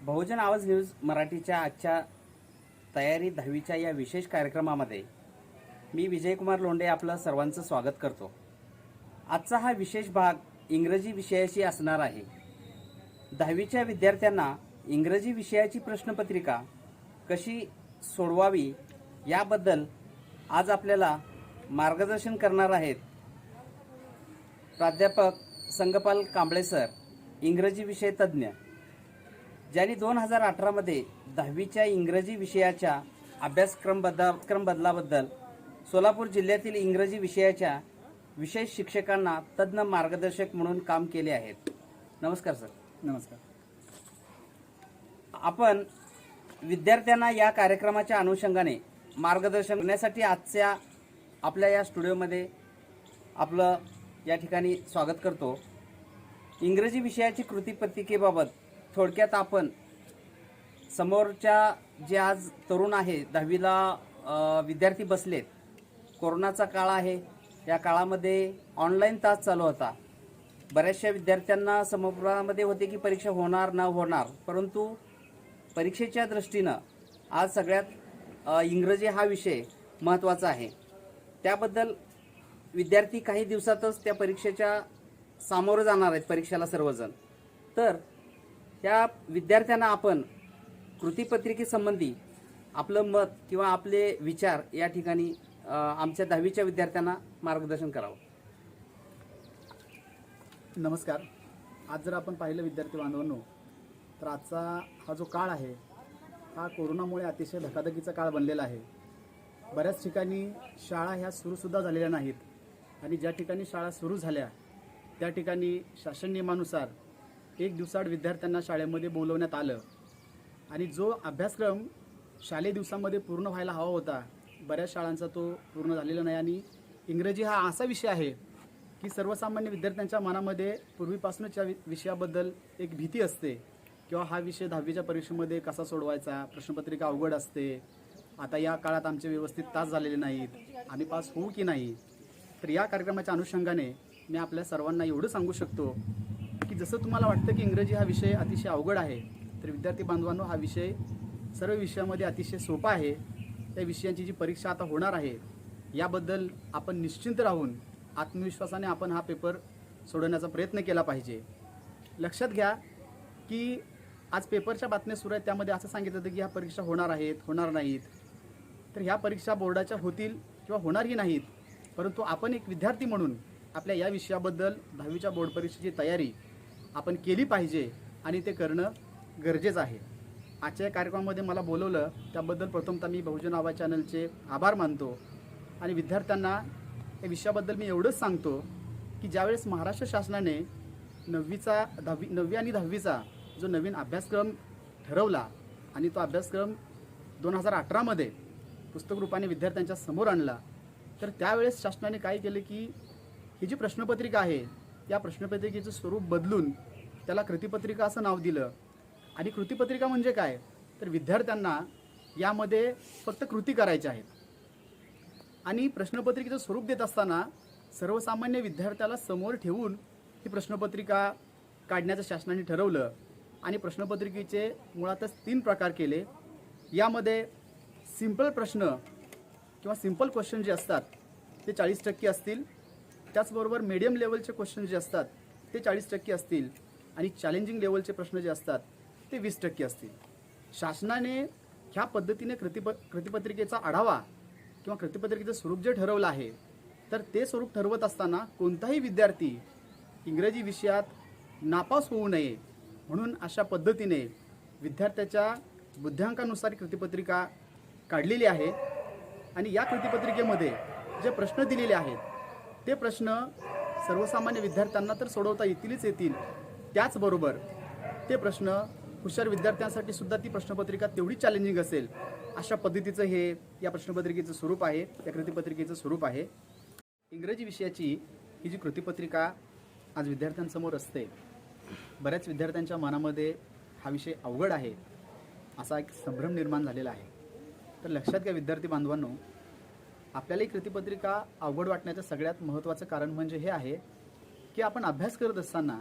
बहुजन आवाज न्यूज मराठीच्या आजच्या तयारी 10वीच्या या विशेष कार्यक्रमामध्ये मी विजयकुमार लोंढे आपलं सर्वांचं स्वागत करतो। आजचा हा विशेष भाग इंग्रजी विषयाशी असणार आहे। 10वीच्या विद्यार्थ्यांना इंग्रजी विषयाची प्रश्नपत्रिका कशी सोडवावी याबद्दल आज आपल्याला मार्गदर्शन करणार आहेत प्राध्यापक संगपाल कांबळे सर, इंग्रजी विषय तज्ञ, ज्यांनी 2018 मध्ये 10वीच्या इंग्रजी विषयाच्या अभ्यासक्रम बदलाबद्दल सोलापूर जिल्ह्यातील इंग्रजी विषयाच्या विशेष शिक्षकांना तज्ञ मार्गदर्शक म्हणून काम केले आहे। नमस्कार सर। नमस्कार। आपण विद्यार्थ्यांना या कार्यक्रमाच्या अनुषंगाने मार्गदर्शन करण्यासाठी आजच्या आपल्या या स्टुडिओमध्ये आपलं या ठिकाणी स्वागत करतो। इंग्रजी विषयाची कृतीपत्रिकेबाबत थोडक्यात आपण समोरच्या जे आज तरुण आहे 10वीला विद्यार्थी बसलेत, कोरोनाचा काळ आहे, या काळामध्ये ऑनलाईन तास चालू होता। बऱ्याचशा विद्यार्थ्यांना समोरामध्ये होते की परीक्षा होणार न होणार, परंतु परीक्षेच्या दृष्टीनं आज सगळ्यात इंग्रजी हा विषय महत्त्वाचा आहे। त्याबद्दल विद्यार्थी काही दिवसातच त्या परीक्षेच्या सामोरे जाणार आहेत, परीक्षेला सर्वजण। तर त्या विद्यार्थ्यांना आपण कृतीपत्रिकेसंबंधी आपलं मत किंवा आपले विचार या ठिकाणी आमच्या 10वीच्या विद्यार्थ्यांना मार्गदर्शन करावं। नमस्कार। आज जर आपण पाहिलं विद्यार्थी बांधवांनो, तर आजचा हा जो काळ आहे हा कोरोनामुळे अतिशय धकाधकीचा काळ बनलेला आहे। बऱ्याच ठिकाणी शाळा ह्या सुरूसुद्धा झालेल्या नाहीत आणि ज्या ठिकाणी शाळा सुरू झाल्या त्या ठिकाणी शासन नियमानुसार एक दिवसाआड विद्यार्थ्यांना शाळेमध्ये बोलवण्यात आलं आणि जो अभ्यासक्रम शालेय दिवसामध्ये पूर्ण व्हायला हवा होता, बऱ्याच शाळांचा तो पूर्ण झालेला नाही। आणि इंग्रजी हा असा विषय आहे की सर्वसामान्य विद्यार्थ्यांच्या मनामध्ये पूर्वीपासूनच या विषयाबद्दल एक भीती असते किंवा हा विषय 10वीच्या परीक्षेमध्ये कसा सोडवायचा, प्रश्नपत्रिका अवघड असते, आता या काळात आमचे व्यवस्थित तास झालेले नाहीत, आम्ही पास होऊ की नाही। तर या कार्यक्रमाच्या अनुषंगाने मी आपल्या सर्वांना एवढं सांगू शकतो की जसं तुम्हाला वाटतं की इंग्रजी हा विषय अतिशय अवघड आहे, तर विद्यार्थी बांधवांनो हा विषय सर्व विषयामध्ये अतिशय सोपा आहे। त्या विषयांची जी परीक्षा आता होणार आहे याबद्दल आपण निश्चिंत राहून आत्मविश्वासाने आपण हा पेपर सोडवण्याचा प्रयत्न केला पाहिजे। लक्षात घ्या की आज पेपरच्या बातम्या सुरू आहेत, त्यामध्ये असं सांगितलं होतं की ह्या परीक्षा होणार आहेत, होणार नाहीत। तर ह्या परीक्षा बोर्डाच्या होतील किंवा होणारही नाहीत, परंतु आपण एक विद्यार्थी म्हणून आपल्या या विषयाबद्दल 10वीच्या बोर्ड परीक्षेची तयारी आपण केली पाहिजे आणि ते करणं गरजेचं आहे। आजच्या कार्यक्रमामध्ये मला बोलवलं त्याबद्दल प्रथमतः मी बहुजन आवाज चॅनलचे आभार मानतो आणि विद्यार्थ्यांना या विषयाबद्दल मी एवढंच सांगतो की ज्यावेळेस महाराष्ट्र शासनाने 9वी आणि 10वीचा जो नवीन अभ्यासक्रम ठरवला आणि तो अभ्यासक्रम 2018मध्ये पुस्तक रूपाने विद्यार्थ्यांच्या समोर आणला, तर त्यावेळेस शासनाने काय केलं की ही जी प्रश्नपत्रिका आहे या प्रश्नपत्रिकेचं स्वरूप बदलून त्याला कृतीपत्रिका असं नाव दिलं। आणि कृतीपत्रिका म्हणजे काय, तर विद्यार्थ्यांना यामध्ये फक्त कृती करायच्या आहेत आणि प्रश्नपत्रिकेचं स्वरूप देत असताना सर्वसामान्य विद्यार्थ्याला समोर ठेवून ही प्रश्नपत्रिका काढण्याचं शासनाने ठरवलं। आणि प्रश्नपत्रिकेचे मुळातच 3 प्रकार केले। यामध्ये सिंपल प्रश्न किंवा सिंपल क्वेश्चन जे असतात ते 40% असतील, त्याचबरोबर मीडियम लेवलचे क्वेश्चन जे असतात ते 40% असतील आणि चॅलेंजिंग लेवलचे प्रश्न जे असतात ते 20% असतील। शासनाने ह्या पद्धतीने कृतीपत्रिकेचा आढावा किंवा कृतीपत्रिकेचं स्वरूप जे ठरवलं आहे, तर ते स्वरूप ठरवत असताना कोणताही विद्यार्थी इंग्रजी विषयात नापास होऊ नये म्हणून अशा पद्धतीने विद्यार्थ्याच्या बुद्ध्यांकानुसार कृतीपत्रिका काढलेली आहे। आणि या कृतीपत्रिकेमध्ये जे प्रश्न दिलेले आहेत ते प्रश्न सर्वसामान्य विद्यार्थ्यांना तर सोडवता येतील, त्याचबरोबर ते प्रश्न हुशार विद्यार्थ्यांसाठी सुद्धा ती प्रश्नपत्रिका तेवढी चॅलेंजिंग असेल अशा पद्धतीचं हे या प्रश्नपत्रिकेचं स्वरूप आहे, या कृतीपत्रिकेचं स्वरूप आहे। इंग्रजी विषयाची ही जी कृतीपत्रिका आज विद्यार्थ्यांसमोर असते, बऱ्याच विद्यार्थ्यांच्या मनामध्ये हा विषय अवघड आहे असा एक संभ्रम निर्माण झालेला आहे। तर लक्षात घ्या विद्यार्थी बांधवांनो, आपल्याला ही कृतीपत्रिका अवघड वाटण्याचं सगळ्यात महत्त्वाचं कारण म्हणजे हे आहे की आपण अभ्यास करत असताना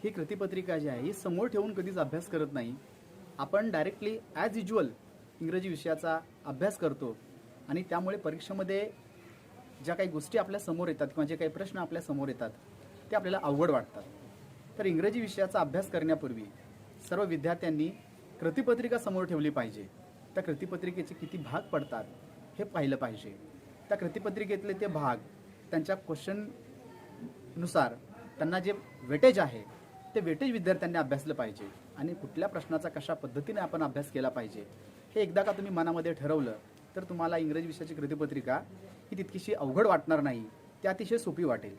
ही कृतीपत्रिका जी आहे ही समोर ठेवून कधीच अभ्यास करत नाही, आपण डायरेक्टली ॲज युज्युअल इंग्रजी विषयाचा अभ्यास करतो आणि त्यामुळे परीक्षेमध्ये ज्या काही गोष्टी आपल्या समोर येतात किंवा जे काही प्रश्न आपल्या समोर येतात ते आपल्याला अवघड वाटतात. तर इंग्रजी विषयाचा अभ्यास करण्यापूर्वी सर्व विद्यार्थ्यांनी कृतिपत्रिका समोर ठेवली पाहिजे. त्या कृतिपत्रिकेचे किती भाग पडतात हे पाहिलं पाहिजे. त्या कृतिपत्रिकेतले ते भाग त्यांच्या क्वेश्चननुसार त्यांना जे वेटेज आहे ते वेटेज विद्यार्थ्यांनी अभ्यासलं पाहिजे आणि कुठल्या प्रश्नाचा कशा पद्धतीने आपण अभ्यास केला पाहिजे हे एकदा का तुम्ही मनामध्ये ठरवलं तर तुम्हाला इंग्रजी विषयाची कृतिपत्रिका ही तितकीशी अवघड वाटणार नाही, ती अतिशय सोपी वाटेल.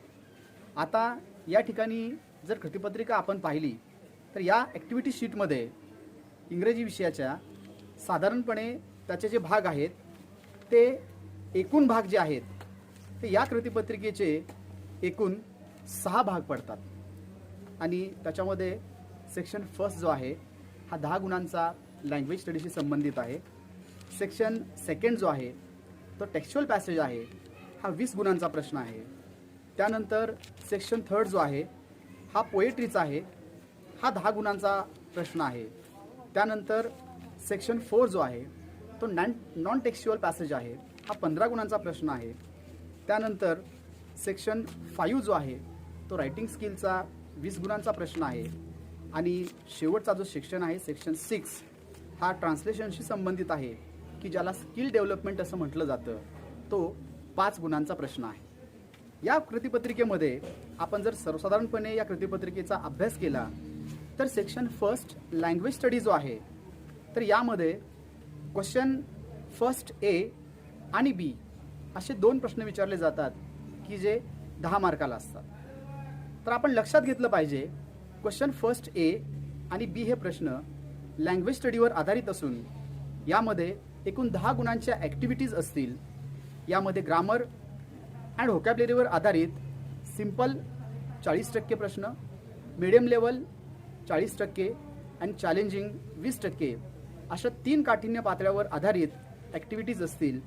आता या ठिकाणी जर कृतिपत्रिका आपण पाहिली तर या ॲक्टिव्हिटी शीटमध्ये इंग्रजी विषयाच्या साधारणपणे त्याचे जे भाग आहेत ते एकूण भाग जे आहेत ते या कृतिपत्रिकेचे एकूण 6 भाग पडतात आणि त्याच्यामध्ये सेक्शन फर्स्ट जो आहे हा 10 गुणांचा लँग्वेज स्टडीशी संबंधित आहे. सेक्शन सेकंड जो आहे तो टेक्स्च्युअल पॅसेज आहे, हा 20 गुणांचा प्रश्न आहे. त्यानंतर सेक्शन थर्ड जो आहे हा पोएट्रीचा आहे, हा 10 गुणांचा प्रश्न आहे. त्यानंतर सेक्शन 4 जो आहे तो नॉन टेक्स्च्युअल पॅसेज आहे, हा 15 गुणांचा प्रश्न आहे. त्यानंतर सेक्शन 5 जो आहे तो रायटिंग स्किलचा 20 गुणांचा प्रश्न आहे. आणि शेवटचा जो सेक्शन आहे सेक्शन 6 हा ट्रान्सलेशनशी संबंधित आहे की ज्याला स्किल डेव्हलपमेंट असं म्हटलं जातं, तो 5 गुणांचा प्रश्न आहे. या कृतिपत्रिकेमध्ये आपण जर सर्वसाधारणपणे या कृतिपत्रिकेचा अभ्यास केला तर सेक्शन फर्स्ट लँग्वेज स्टडी जो आहे तर यामध्ये क्वेश्चन फर्स्ट ए आणि बी असे 2 प्रश्न विचारले जातात की जे 10 मार्काला असतात. तर आपण लक्षात घेतलं पाहिजे क्वेश्चन फर्स्ट ए आणि बी हे प्रश्न लँग्वेज स्टडीवर आधारित असून यामध्ये एकूण 10 गुणांच्या ॲक्टिव्हिटीज असतील. यामध्ये ग्रामर अँड व्होकॅब्युलरीवर आधारित सिंपल 40% प्रश्न, मीडियम लेवल 40% आणि चॅलेंजिंग 20% अशा 3 काठिण्य पातळ्यावर आधारित ॲक्टिव्हिटीज असतील.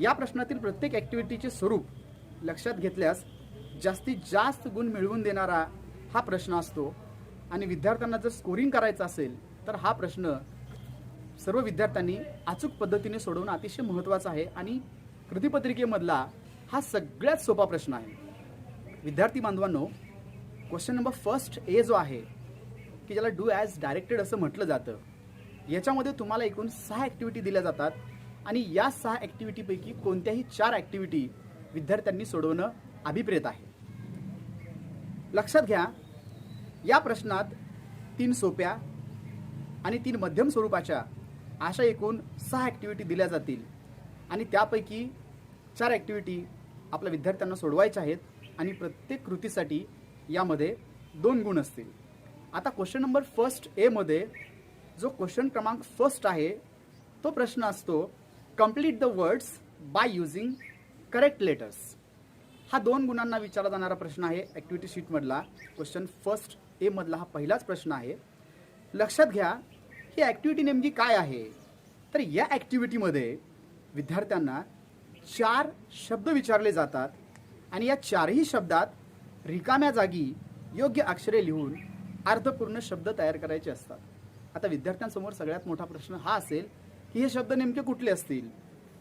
या प्रश्नातील प्रत्येक ॲक्टिव्हिटीचे स्वरूप लक्षात घेतल्यास जास्तीत जास्त गुण मिळवून देणारा हा प्रश्न असतो आणि विद्यार्थ्यांना जर स्कोरिंग करायचं असेल तर हा प्रश्न सर्व विद्यार्थ्यांनी अचूक पद्धतीने सोडवणं अतिशय महत्त्वाचं आहे आणि कृतिपत्रिकेमधला हा सगळ्यात सोपा प्रश्न आहे. विद्यार्थी बांधवांनो, क्वेश्चन नंबर फर्स्ट ए जो आहे की ज्याला डू ॲज डायरेक्टेड असं म्हटलं जातं, याच्यामध्ये तुम्हाला एकूण 6 ॲक्टिव्हिटी दिल्या जातात आणि या 6 ॲक्टिव्हिटीपैकी कोणत्याही 4 ॲक्टिव्हिटी विद्यार्थ्यांनी सोडवणं अभिप्रेत आहे. लक्षात घ्या, या प्रश्नात 3 सोप्या आणि 3 मध्यम स्वरूपाच्या अशा एकूण 6 ॲक्टिव्हिटी दिल्या जातील आणि त्यापैकी 4 ॲक्टिव्हिटी आपल्या विद्यार्थ्यांना सोडवायच्या आहेत आणि प्रत्येक कृतीसाठी यामध्ये 2 गुण असतील. आता क्वेश्चन नंबर फर्स्ट एमध्ये जो क्वेश्चन क्रमांक फर्स्ट आहे तो प्रश्न असतो complete the words by using correct letters. हा 2 गुणांना विचारला जाणारा प्रश्न आहे ॲक्टिव्हिटी शीटमधला. क्वेश्चन फर्स्ट ए मधला हा पहिलाच प्रश्न आहे. लक्षात घ्या, ही ॲक्टिव्हिटी नेमकी काय आहे तर या ॲक्टिव्हिटीमध्ये विद्यार्थ्यांना 4 शब्द विचारले जातात आणि या 4ही शब्दात रिकाम्या जागी योग्य अक्षरे लिहून अर्थपूर्ण शब्द तयार करायचे असतात. आता विद्यार्थ्यांसमोर सगळ्यात मोठा प्रश्न हा असेल की हे शब्द नेमके कुठले असतील.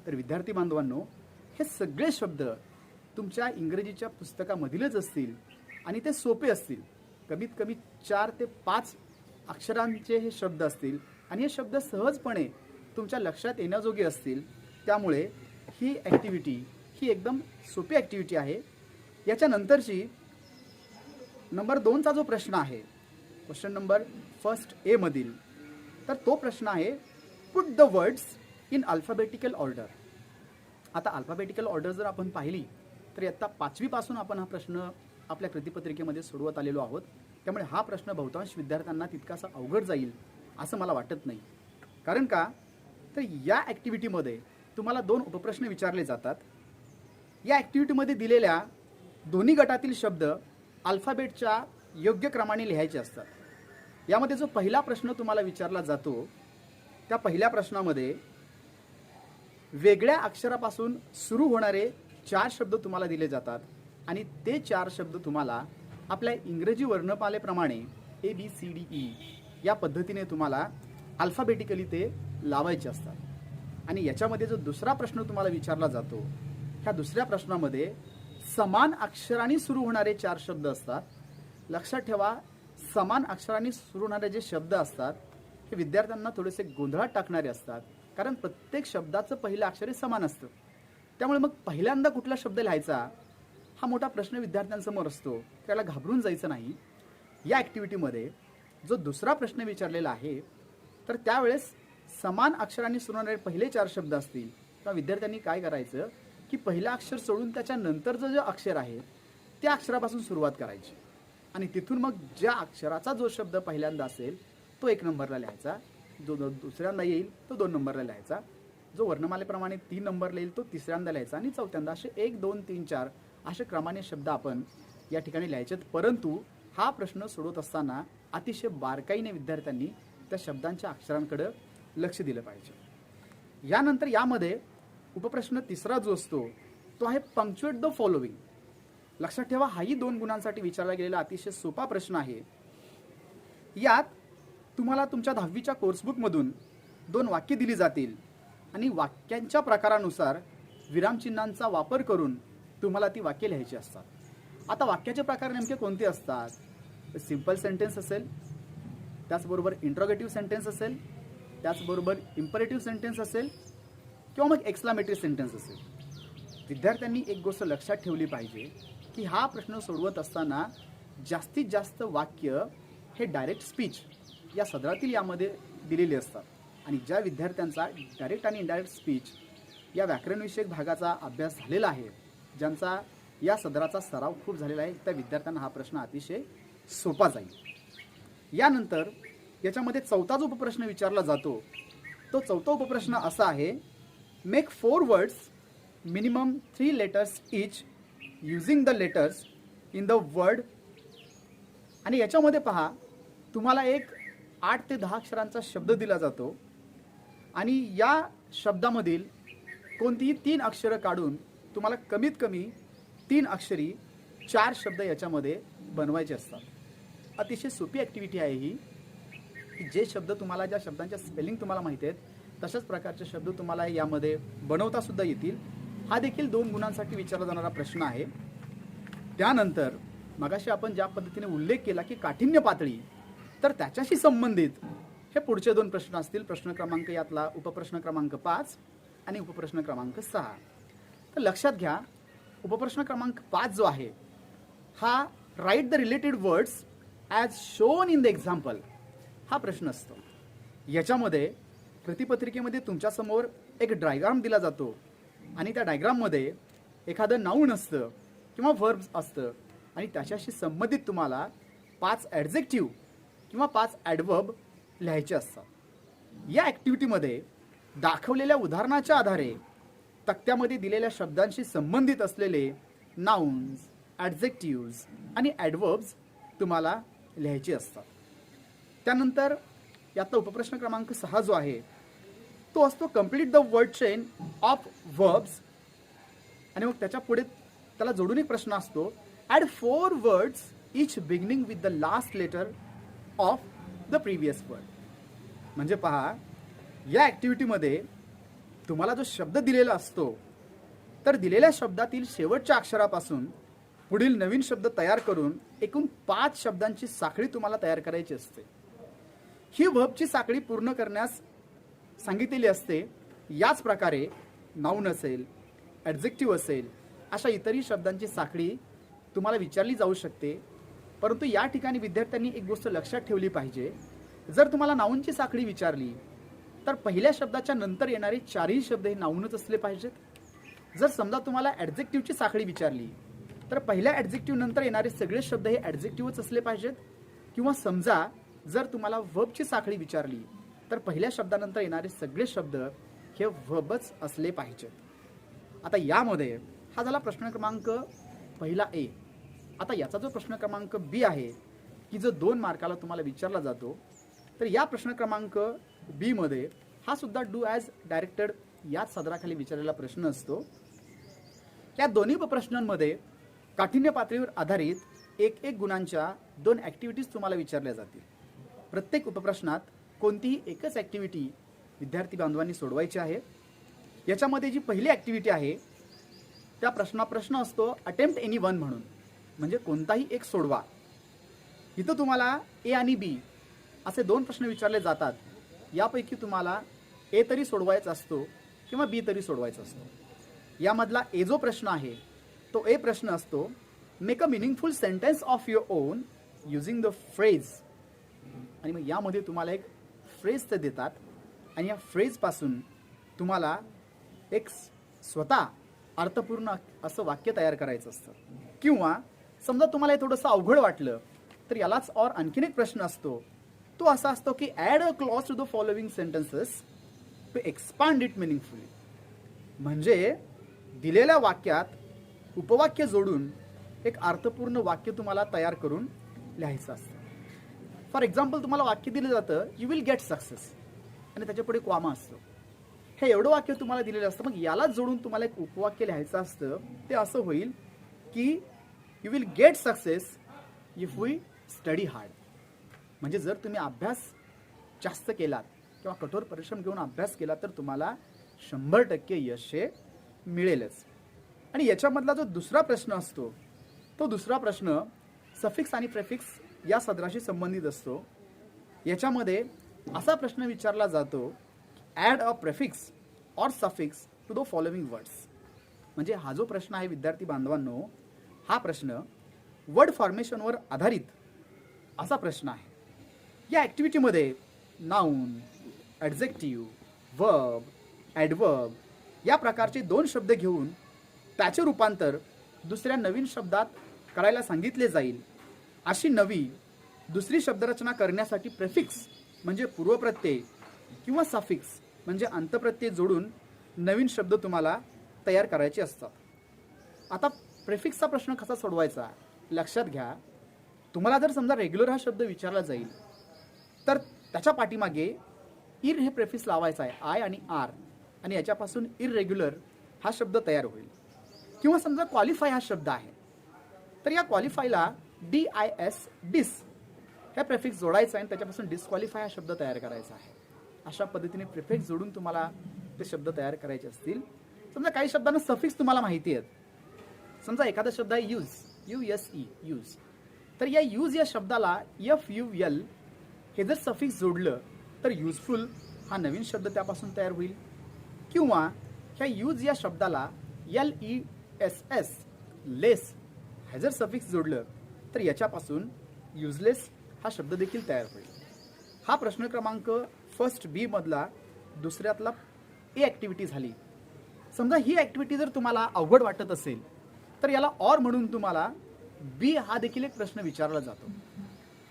तर विद्यार्थी बांधवांनो, हे सगळे शब्द तुमच्या इंग्रजीच्या पुस्तकामधीलच असतील आणि ते सोपे असतील. कमीत कमी 4 ते 5 अक्षरांचे हे शब्द असतील आणि हे शब्द सहजपणे तुमच्या लक्षात येण्याजोगे असतील. त्यामुळे ही ॲक्टिव्हिटी ही एकदम सोपी ॲक्टिव्हिटी आहे. याच्यानंतरची नंबर 2चा जो प्रश्न आहे क्वेश्चन नंबर फर्स्ट ए मधील, तर तो प्रश्न आहे put the words in alphabetical order. आता अल्फाबेटिकल ऑर्डर जर आपण पाहिली तर इयत्ता 5वी पासून आपण हा प्रश्न आपल्या कृतिपत्रिकेमध्ये सोडवत आलेलो आहोत. त्यामुळे हा प्रश्न बहुतांश विद्यार्थ्यांना तितकासा अवघड जाईल असं मला वाटत नाही. कारण का तर या ॲक्टिव्हिटीमध्ये तुम्हाला 2 उपप्रश्न विचारले जातात. या ॲक्टिव्हिटीमध्ये दिलेल्या दोन्ही गटातील शब्द अल्फाबेटच्या योग्य क्रमाने लिहायचे असतात. यामध्ये जो पहिला प्रश्न तुम्हाला विचारला जातो त्या पहिल्या प्रश्नामध्ये वेगळ्या अक्षरापासून सुरू होणारे 4 शब्द तुम्हाला दिले जातात आणि ते 4 शब्द तुम्हाला आपल्या इंग्रजी वर्णमालेप्रमाणे ABCDE या पद्धतीने तुम्हाला अल्फाबेटिकली ते लावायचे असतात. आणि याच्यामध्ये जो दुसरा प्रश्न तुम्हाला विचारला जातो, ह्या दुसऱ्या प्रश्नामध्ये समान अक्षरांनी सुरू होणारे 4 शब्द असतात. लक्षात ठेवा, समान अक्षरांनी सुरू होणारे जे शब्द असतात हे विद्यार्थ्यांना थोडेसे गोंधळात टाकणारे असतात, कारण प्रत्येक शब्दाचं पहिलं अक्षर हे समान असतं. त्यामुळे मग पहिल्यांदा कुठला शब्द लिहायचा हा मोठा प्रश्न विद्यार्थ्यांसमोर असतो. त्याला घाबरून जायचं नाही. या ॲक्टिव्हिटीमध्ये जो दुसरा प्रश्न विचारलेला आहे, तर त्यावेळेस समान अक्षरांनी सुरू होणारे पहिले 4 शब्द असतील, तेव्हा विद्यार्थ्यांनी काय करायचं की पहिलं अक्षर सोडून त्याच्या नंतरचं जे अक्षर आहे त्या अक्षरापासून सुरुवात करायची आणि तिथून मग ज्या अक्षराचा जो शब्द पहिल्यांदा असेल तो 1 नंबरला लिहायचा, जो दुसऱ्यांदा येईल तो 2 नंबरला लिहायचा, जो वर्णमालेप्रमाणे 3 नंबरला येईल तो तिसऱ्यांदा लिहायचा आणि चौथ्यांदा असे 1, 2, 3, 4 अशा क्रमाने शब्द आपण या ठिकाणी लिहायचे. परंतु हा प्रश्न सोडवत असताना अतिशय बारकाईने विद्यार्थ्यांनी त्या शब्दांच्या अक्षरांकडे लक्ष दिलं पाहिजे. यानंतर यामध्ये उपप्रश्न तिसरा जो असतो तो आहे पंक्च्युएट द फॉलोविंग. लक्षात ठेवा, हाही 2 गुणांसाठी विचारला गेलेला अतिशय सोपा प्रश्न आहे. यात तुम्हाला तुमच्या 10वीच्या कोर्सबुकमधून 2 वाक्य दिली जातील आणि वाक्यांच्या प्रकारानुसार विरामचिन्हांचा वापर करून तुम्हाला ती वाक्य लिहायची असतात. आता वाक्याचे प्रकार नेमके कोणते असतात? सिंपल सेंटेन्स असेल, त्याचबरोबर इंट्रोगेटिव्ह सेंटेन्स असेल, त्याचबरोबर इम्परेटिव्ह सेंटेन्स असेल किंवा मग एक्सक्लामेटरी सेंटेन्स असेल. विद्यार्थ्यांनी एक गोष्ट लक्षात ठेवली पाहिजे की हा प्रश्न सोडवत असताना जास्तीत जास्त वाक्य हे डायरेक्ट स्पीच या सदरातील यामध्ये दिलेले असतात आणि ज्या विद्यार्थ्यांचा डायरेक्ट आणि इनडायरेक्ट स्पीच या व्याकरणविषयक भागाचा अभ्यास झालेला आहे, ज्यांचा या सदराचा सराव खूप झालेला आहे, त्या विद्यार्थ्यांना हा प्रश्न अतिशय सोपा जाईल. यानंतर याच्यामध्ये चौथा जो उपप्रश्न विचारला जातो तो चौथा उपप्रश्न असा आहे, make 4 words minimum 3 letters each using the letters in the word. आणि याच्यामध्ये पहा, तुम्हाला एक 8 ते 10 अक्षरांचा शब्द दिला जातो आणि या शब्दामधील कोणतीही 3 अक्षरं काढून तुम्हाला कमीत कमी 3 अक्षरी 4 शब्द याच्यामध्ये बनवायचे असतात. अतिशय सोपी ॲक्टिव्हिटी आहे ही, की जे शब्द तुम्हाला, ज्या शब्दांच्या स्पेलिंग तुम्हाला माहिती आहेत तशाच प्रकारचे शब्द तुम्हाला यामध्ये बनवता सुद्धा येतील. हा देखील 2 गुणांसाठी विचारला जाणारा प्रश्न आहे. त्यानंतर मगाशी आपण ज्या पद्धतीने उल्लेख केला की काठिण्य पातळी, तर त्याच्याशी संबंधित हे पुढचे 2 प्रश्न असतील. प्रश्न क्रमांक यातला उपप्रश्न क्रमांक 5 आणि उपप्रश्न क्रमांक 6. तर लक्षात घ्या, उपप्रश्न क्रमांक 5 जो आहे हा write the related words as shown in the example हा प्रश्न असतो. याच्यामध्ये प्रतिपत्रिकेमध्ये तुमच्यासमोर एक डायग्राम दिला जातो आणि त्या डायग्राममध्ये एखादं नाऊन असतं किंवा व्हर्ब्स असतं आणि त्याच्याशी संबंधित तुम्हाला 5 ॲडजेक्टिव्ह किंवा 5 ॲडवर्ब लिहायचे असतात. या ॲक्टिव्हिटीमध्ये दाखवलेल्या उदाहरणाच्या आधारे तक्त्यामध्ये दिलेल्या शब्दांशी संबंधित असलेले नाउन्स, ॲडजेक्टिव्ह्ज आणि ॲडवर्ब्स तुम्हाला लिहायचे असतात. त्यानंतर यातला उपप्रश्न क्रमांक 6 जो आहे तो असतो complete the word chain of verbs. आणि मग त्याच्या पुढे त्याला जोडून एक प्रश्न असतो, add 4 words each beginning with the last letter of the previous word. म्हणजे पहा, या ॲक्टिव्हिटीमध्ये तुम्हाला जो शब्द दिलेला असतो तर दिलेल्या शब्दातील शेवटच्या अक्षरापासून पुढील नवीन शब्द तयार करून एकूण 5 शब्दांची साखळी तुम्हाला तयार करायची असते. ही वर्बची साखळी पूर्ण करण्यास सांगितलेली असते. याच प्रकारे नाऊन असेल, ॲडजेक्टिव्ह असेल, अशा इतरही शब्दांची साखळी तुम्हाला विचारली जाऊ शकते. परंतु या ठिकाणी विद्यार्थ्यांनी एक गोष्ट लक्षात ठेवली पाहिजे, जर तुम्हाला नाऊनची साखळी विचारली तर पहिल्या शब्दाच्या नंतर येणारे 4ही शब्द हे नाऊनच असले पाहिजेत. जर समजा तुम्हाला ॲडजेक्टिव्हची साखळी विचारली तर पहिल्या ॲडजेक्टिव्ह नंतर येणारे सगळे शब्द हे ॲडजेक्टिव्हच असले पाहिजेत. किंवा समजा जर तुम्हाला व्हर्बची साखळी विचारली तर पहिल्या शब्दानंतर येणारे सगळे शब्द हे व्हर्बच असले पाहिजेत. आता यामध्ये हा झाला प्रश्न क्रमांक पहिला ए. आता याचा जो प्रश्न क्रमांक बी आहे की जो 2 मार्काला तुम्हाला विचारला जातो, तर या प्रश्न क्रमांक बी मध्ये हा सुद्धा डू ॲज डायरेक्टेड याच सदराखाली विचारलेला प्रश्न असतो. या दोन्ही प्रश्नांमध्ये काठिण्य पातळीवर आधारित 1-1 गुणांच्या 2 ॲक्टिव्हिटीज तुम्हाला विचारल्या जातील. प्रत्येक उपप्रश्नात कोणतीही एकच ॲक्टिव्हिटी विद्यार्थी बांधवांनी सोडवायची आहे. याच्यामध्ये जी पहिली ॲक्टिव्हिटी आहे त्या प्रश्न असतो अटेम्प्ट एनी वन म्हणून, म्हणजे कोणताही एक सोडवा. इथं तुम्हाला ए आणि बी असे दोन प्रश्न विचारले जातात. यापैकी तुम्हाला ए तरी सोडवायचा असतो किंवा बी तरी सोडवायचा असतो. यामधला ए जो प्रश्न आहे तो ए प्रश्न असतो make a meaningful sentence of your on using the phrase. आणि मग यामध्ये तुम्हाला एक फ्रेज ते देतात आणि या फ्रेजपासून तुम्हाला एक स्वतः अर्थपूर्ण असं वाक्य तयार करायचं असतं. किंवा समजा तुम्हाला हे थोडंसं अवघड वाटलं तर यालाच और आणखीन एक प्रश्न असतो. तो असा असतो की add a clause to the following sentences to expand it meaningfully. म्हणजे दिलेल्या वाक्यात उपवाक्य जोडून एक अर्थपूर्ण वाक्य तुम्हाला तयार करून लिहायचं असतं. फॉर एक्झाम्पल तुम्हाला वाक्य दिलं जातं यू विल गेट सक्सेस आणि त्याच्या पुढे कॉमा असतो. हे एवढं वाक्य तुम्हाला दिलेलं असतं. मग यालाच जोडून तुम्हाला एक उपवाक्य लिहायचं असतं. ते असं होईल की you will get success if we study hard. म्हणजे जर तुम्ही अभ्यास जास्त केलात किंवा कठोर परिश्रम घेऊन अभ्यास केला तर तुम्हाला 100% यश हे मिळेलच. आणि याच्यामधला जो दुसरा प्रश्न असतो तो दुसरा प्रश्न सफिक्स आणि प्रेफिक्स या सदराशी संबंधित असतो. याच्यामध्ये असा प्रश्न विचारला जातो add a prefix or suffix to the following words. म्हणजे हा जो प्रश्न आहे विद्यार्थी बांधवांनो, हा प्रश्न वर्ड फॉर्मेशनवर आधारित असा प्रश्न आहे. या ॲक्टिव्हिटीमध्ये नाऊन, ॲडजेक्टिव्ह, वर्ब, ॲडवर्ब या प्रकारचे दोन शब्द घेऊन त्याचे रूपांतर दुसऱ्या नवीन शब्दात करायला सांगितले जाईल. अशी नवी दुसरी शब्दरचना करण्यासाठी प्रेफिक्स म्हणजे पूर्वप्रत्यय किंवा सफिक्स म्हणजे अंतप्रत्यय जोडून नवीन शब्द तुम्हाला तयार करायचे असतात. आता प्रेफिक्सचा प्रश्न कसा सोडवायचा लक्षात घ्या. तुम्हाला जर समजा रेग्युलर हा शब्द विचारला जाईल तर त्याच्या पाठीमागे इर हे प्रेफिक्स लावायचा आहे, आय आणि आर, आणि याच्यापासून इररेग्युलर हा शब्द तयार होईल. किंवा समजा क्वालिफाय हा शब्द आहे तर या क्वालिफायला DIS डिस हे प्रेफिक्स जोडायचं आहे आणि त्याच्यापासून डिस्क्वालिफाय हा शब्द तयार करायचा आहे. अशा पद्धतीने प्रिफिक्स जोडून तुम्हाला ते शब्द तयार करायचे असतील. समजा काही शब्दांना सफिक्स तुम्हाला माहिती आहेत. समजा एखादा शब्द आहे यूज, USE यूज, तर या यूज या शब्दाला FUL हे जर सफिक्स जोडलं तर युजफुल हा नवीन शब्द त्यापासून तयार होईल. किंवा ह्या यूज या शब्दाला LESS लेस हे जर सफिक्स जोडलं तर याच्यापासून युजलेस हा शब्द देखील तयार होईल. हा प्रश्न क्रमांक फर्स्ट बी मधला दुसऱ्यातला ए ॲक्टिव्हिटी झाली. समजा ही ॲक्टिव्हिटी जर तुम्हाला अवघड वाटत असेल तर याला ऑर म्हणून तुम्हाला बी हा देखील एक प्रश्न विचारला जातो.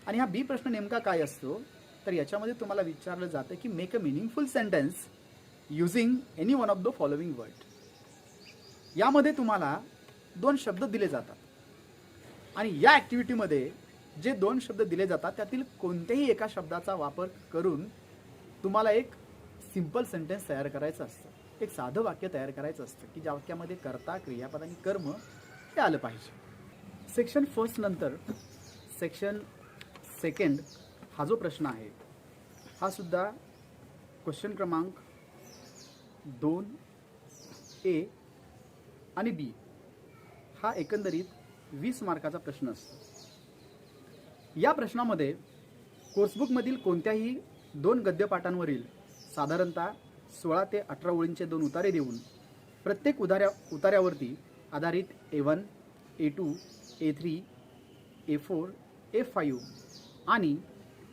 आणि हा बी प्रश्न नेमका काय असतो तर याच्यामध्ये तुम्हाला विचारलं जातं की make a meaningful sentence using any one of the following word. यामध्ये तुम्हाला दोन शब्द दिले जातात आणि या ॲक्टिव्हिटीमध्ये जे दोन शब्द दिले जातात त्यातील कोणत्याही एका शब्दाचा वापर करून तुम्हाला एक सिंपल सेंटेन्स तयार करायचं असतं. एक साधं वाक्य तयार करायचं असतं की ज्या वाक्यामध्ये कर्ता, क्रियापद आणि कर्म हे आलं पाहिजे. सेक्शन फर्स्ट नंतर सेक्शन सेकंड हा जो प्रश्न आहे हा सुद्धा क्वेश्चन क्रमांक 2A आणि B हा एकंदरीत 20 मार्काचा प्रश्न असतो. या प्रश्नामध्ये कोर्सबुकमधील कोणत्याही दोन गद्यपाठांवरील साधारणतः 16 ते 18 ओळींचे दोन उतारे देऊन प्रत्येक उतार्यावरती आधारित A1, A2, A3, A4, A5 आणि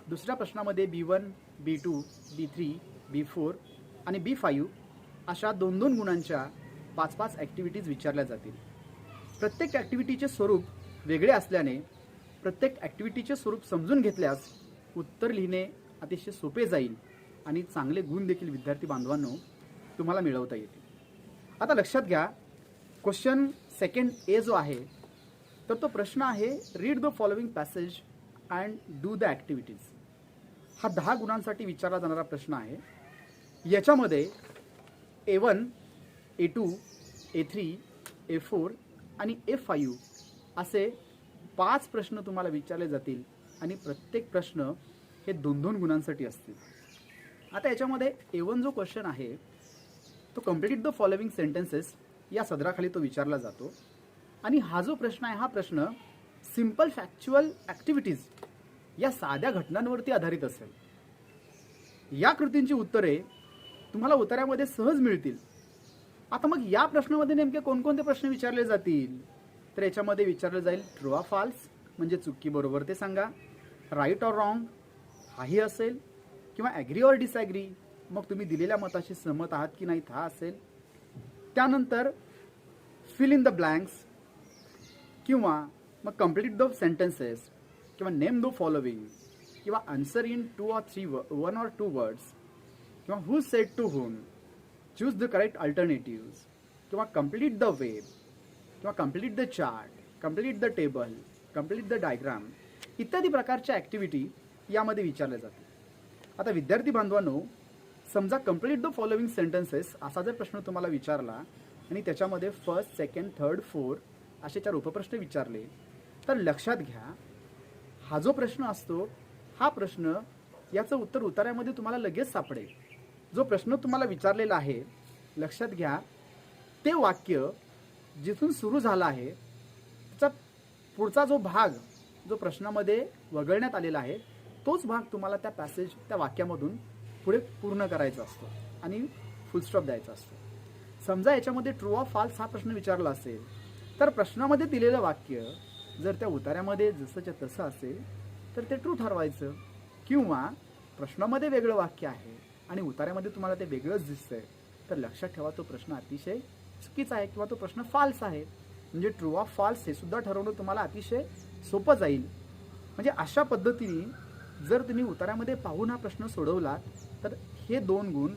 दुसऱ्या प्रश्नामध्ये B1, B2, B3, B4 आणि B5 अशा 2-2 गुणांच्या 5-5 ॲक्टिव्हिटीज विचारल्या जातील. प्रत्येक ॲक्टिव्हिटीचे स्वरूप वेगळे असल्याने प्रत्येक ॲक्टिव्हिटीचे स्वरूप समजून घेतल्यास उत्तर लिहिणे अतिशय सोपे जाईल आणि चांगले गुण देखील विद्यार्थी बांधवांनो तुम्हाला मिळवता येतील. आता लक्षात घ्या, क्वेश्चन सेकंड ए जो आहे तर तो प्रश्न आहे read the following passage and do the activities. हा 10 गुणांसाठी विचारला जाणारा प्रश्न आहे. याच्यामध्ये A1, A2, A3, A4 आणि A5 असे 5 प्रश्न तुम्हाला विचारले जातील आणि प्रत्येक प्रश्न हे 2-2 गुणांसाठी असतील. आता याच्यामध्ये A1 जो क्वेश्चन आहे तो कम्प्लीट द फॉलोइंग सेंटेन्सेस या सदराखाली तो विचारला जातो आणि हा जो प्रश्न आहे हा प्रश्न सिंपल फॅक्च्युअल ॲक्टिव्हिटीज या साध्या घटनांवरती आधारित असेल। या कृतींची उत्तरे तुम्हाला उत्तरामध्ये सहज मिळतील। आता मग या प्रश्नामध्ये नेमके कोणकोणते प्रश्न विचारले जातील तर याच्यामध्ये विचारलं जाईल ट्रू ऑर फॉल्स म्हणजे चुकी बरोबर ते सांगा, राईट ऑर रॉंग हाही असेल, किंवा ॲग्री ऑर डिसॲग्री मग तुम्ही दिलेल्या मताशी सहमत आहात की नाहीत हा असेल। त्यानंतर फिल इन द ब्लँक्स किंवा मग कम्प्लीट द सेंटेन्सेस किंवा नेम द फॉलोविंग किंवा answer in 2 or 3 1 or 2 words किंवा who said to whom, choose the correct alternatives किंवा कम्प्लीट द वेब किंवा complete the chart, complete the table, complete the diagram इत्यादी प्रकारच्या activity यामध्ये विचारल्या जातील। आता विद्यार्थी बांधवांनो, समजा कम्प्लीट द फॉलोइंग सेंटेन्सेस असा जर प्रश्न तुम्हाला विचारला आणि त्याच्यामध्ये फर्स्ट, सेकंड, थर्ड, फोर्थ असे 4 उपप्रश्न विचारले तर लक्षात घ्या हा जो प्रश्न असतो हा प्रश्न याचं उत्तर उत्तरामध्ये तुम्हाला लगेच सापडेल। जो प्रश्न तुम्हाला विचारलेला आहे लक्षात घ्या ते वाक्य जिथून सुरू झाला आहे त्याचा पुढचा जो भाग जो प्रश्नामध्ये वगळण्यात आलेला आहे तोच भाग तुम्हाला त्या पॅसेज त्या वाक्यामधून पुढे पूर्ण करायचा असतो आणि फुलस्टॉप द्यायचा असतो। समजा याच्यामध्ये ट्रू ऑर फॉल्स हा प्रश्न विचारला असेल तर प्रश्नामध्ये दिलेलं वाक्य जर त्या उतार्यामध्ये जसंच्या तसं असेल तर ते ट्रू ठरवायचं, किंवा प्रश्नामध्ये वेगळं वाक्य आहे आणि उतार्यामध्ये तुम्हाला ते वेगळंच दिसतंय तर लक्षात ठेवा तो प्रश्न अतिशय चुकीचा आहे किंवा तो प्रश्न फॉल्स आहे। म्हणजे ट्रू ऑर फॉल्स हे सुद्धा ठरवणं तुम्हाला अतिशय सोपं जाईल। म्हणजे अशा पद्धतीने जर तुम्ही उतार्यामध्ये पाहून हा प्रश्न सोडवलात तर हे 2 गुण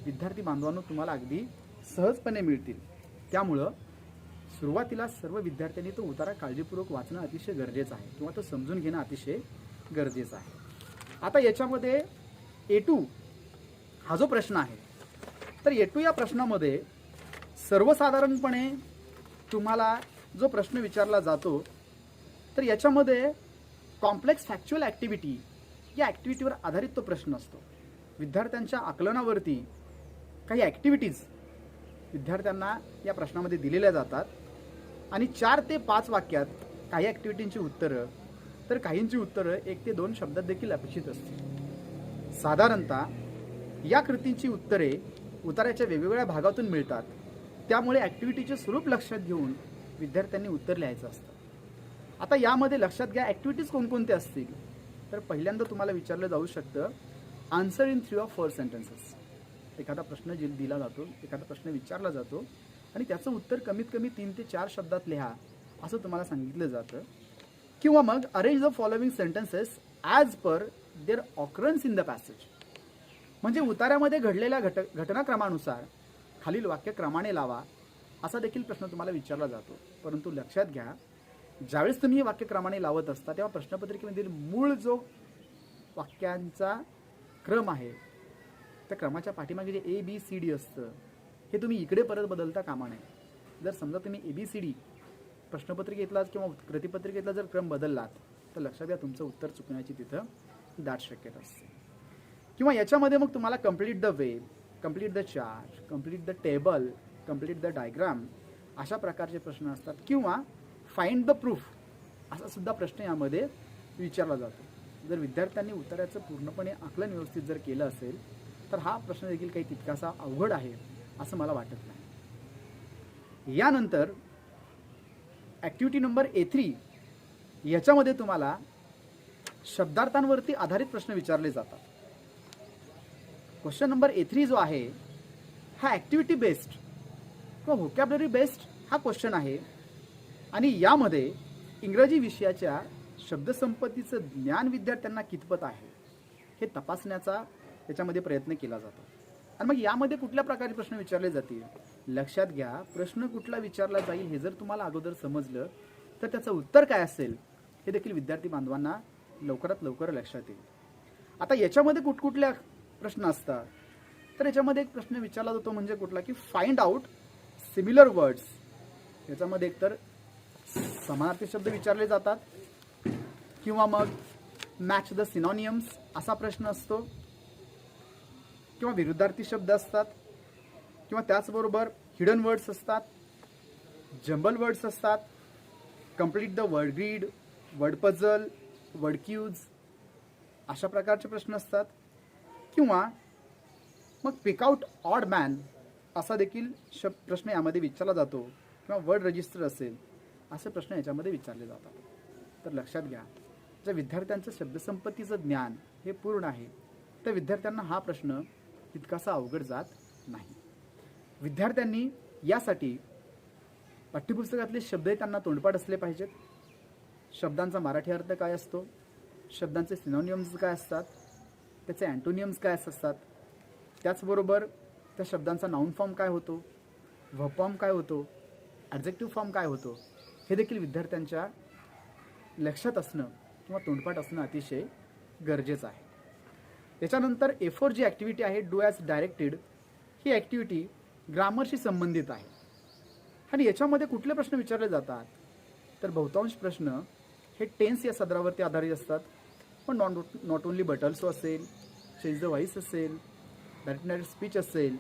विद्यार्थी बांधवांनो तुम्हाला अगदी सहजपणे मिळतील। त्यामुळं सुरुवातीला सर्व विद्यार्थ्यांनी तो उतारा काळजीपूर्वक वाचणं अतिशय गरजेचं आहे किंवा तो समजून घेणं अतिशय गरजेचं आहे। आता याच्यामध्ये A2 हा जो प्रश्न आहे तर A2 या प्रश्नामध्ये सर्वसाधारणपणे तुम्हाला जो प्रश्न विचारला जातो तर याच्यामध्ये कॉम्प्लेक्स फॅक्च्युअल ॲक्टिव्हिटी या ॲक्टिव्हिटीवर आधारित तो प्रश्न असतो। विद्यार्थ्यांच्या आकलनावरती काही ॲक्टिव्हिटीज विद्यार्थ्यांना या प्रश्नामध्ये दिलेल्या जातात आणि 4 ते 5 वाक्यात काही ॲक्टिव्हिटींची उत्तरं तर काहींची उत्तरं 1 ते 2 शब्दात देखील अपेक्षित असते। साधारणतः या कृतींची उत्तरे उतार्याच्या वेगवेगळ्या भागातून मिळतात, त्यामुळे ॲक्टिव्हिटीचे स्वरूप लक्षात घेऊन विद्यार्थ्यांनी उत्तर लिहायचं असतं। आता यामध्ये लक्षात घ्या ॲक्टिव्हिटीज कोणकोणते असतील तर पहिल्यांदा तुम्हाला विचारलं जाऊ शकतं आन्सर इन 3 or 4 सेंटेन्सेस। एखादा प्रश्न दिला जातो, एखादा प्रश्न विचारला जातो आणि त्याचं उत्तर कमीत कमी 3 ते 4 शब्दात लिहा असं तुम्हाला सांगितलं जातं, किंवा मग arrange the following sentences as per their occurrence in the passage. म्हणजे उतार्यामध्ये घडलेल्या घटनाक्रमानुसार खालील वाक्य क्रमाने लावा असा देखील प्रश्न तुम्हाला विचारला जातो। परंतु लक्षात घ्या ज्यावेळेस तुम्ही हे वाक्य क्रमाने लावत असता तेव्हा प्रश्नपत्रिकेमधील मूळ जो वाक्यांचा क्रम आहे त्या क्रमाच्या पाठीमागे जे ABCD असतं हे तुम्ही इकडे परत बदलता कामा नये। जर समजा तुम्ही ABCD प्रश्नपत्रिकेतला किंवा प्रतिपत्रिकेतला जर क्रम बदललात तर लक्षात घ्या तुमचं उत्तर चुकण्याची तिथं दाट शक्यता असते। किंवा याच्यामध्ये मग तुम्हाला complete the web, complete the chart, complete the table, complete the diagram अशा प्रकारचे प्रश्न असतात, किंवा फाइंड द प्रूफ असा सुद्धा प्रश्न यामध्ये विचारला जातो। जर विद्यार्थ्यांनी उत्तराचं पूर्णपणे आकलन व्यवस्थित जर केलं असेल तर हा प्रश्न देखील काही तितकासा अवघड आहे असं मला वाटत नाही। यानंतर ॲक्टिव्हिटी नंबर A3 याच्यामध्ये तुम्हाला शब्दार्थांवरती आधारित प्रश्न विचारले जातात। क्वेश्चन नंबर A3 जो आहे हा ॲक्टिव्हिटी बेस्ड किंवा व्होकॅब्युलरी बेस्ड हा क्वेश्चन आहे आणि यामध्ये इंग्रजी विषयाच्या शब्दसंपत्तीचं ज्ञान विद्यार्थ्यांना कितपत आहे हे तपासण्याचा त्याच्यामध्ये प्रयत्न केला जातो। आणि मग यामध्ये कुठल्या प्रकारे प्रश्न विचारले जातील लक्षात घ्या, प्रश्न कुठला विचारला जाईल हे जर तुम्हाला अगोदर समजलं तर त्याचं उत्तर काय असेल हे देखील विद्यार्थी बांधवांना लवकरात लवकर लक्षात येईल। आता याच्यामध्ये कुठकुठल्या प्रश्न असतात तर याच्यामध्ये एक प्रश्न विचारला जातो म्हणजे कुठला की फाइंड आउट सिमिलर वर्ड्स। याच्यामध्ये एकतर समानार्थी शब्द विचारले जातात किंवा मग मॅच द सिनोनियम्स असा प्रश्न असतो, किंवा विरुद्धार्थी शब्द असतात किंवा त्याचबरोबर हिडन वर्ड्स असतात, जंबल वर्ड्स असतात, complete the word grid, word puzzle, word cues अशा प्रकारचे प्रश्न असतात. किंवा मग पिकआउट ऑड मॅन असा देखील प्रश्न यामध्ये विचारला जातो किंवा वर्ड रजिस्टर असेल असे प्रश्न याच्यामध्ये विचारले जातात. तर लक्षात घ्या, जर विद्यार्थ्यांचं शब्दसंपत्तीचं ज्ञान हे पूर्ण आहे तर विद्यार्थ्यांना हा प्रश्न तितकासा अवघड जात नाही. विद्यार्थ्यांनी यासाठी पाठ्यपुस्तकातले शब्दही त्यांना तोंडपाठ असले पाहिजेत. शब्दांचा मराठी अर्थ काय असतो, शब्दांचे सिनोनियम्स काय असतात, त्याचे अँटोनियम्स काय असतात, त्याचबरोबर त्या शब्दांचा नाऊन फॉर्म काय होतो, व्हर्ब फॉर्म काय होतो, ॲडजेक्टिव्ह फॉर्म काय होतो, हे देखील विद्यार्थ्यांच्या लक्षात असणं किंवा तोंडपाठ असणं अतिशय गरजेचं आहे. त्याच्यानंतर A4 जी ॲक्टिव्हिटी आहे, डू ॲज डायरेक्टेड, ही ॲक्टिव्हिटी ग्रामरशी संबंधित आहे. आणि याच्यामध्ये कुठले प्रश्न विचारले जातात तर बहुतांश प्रश्न हे टेन्स या सदरावरती आधारित असतात. पण नॉट ओन्ली बट ऑल्सो असेल, चेंज द व्हॉइस असेल, डायरेक्ट स्पीच असेल,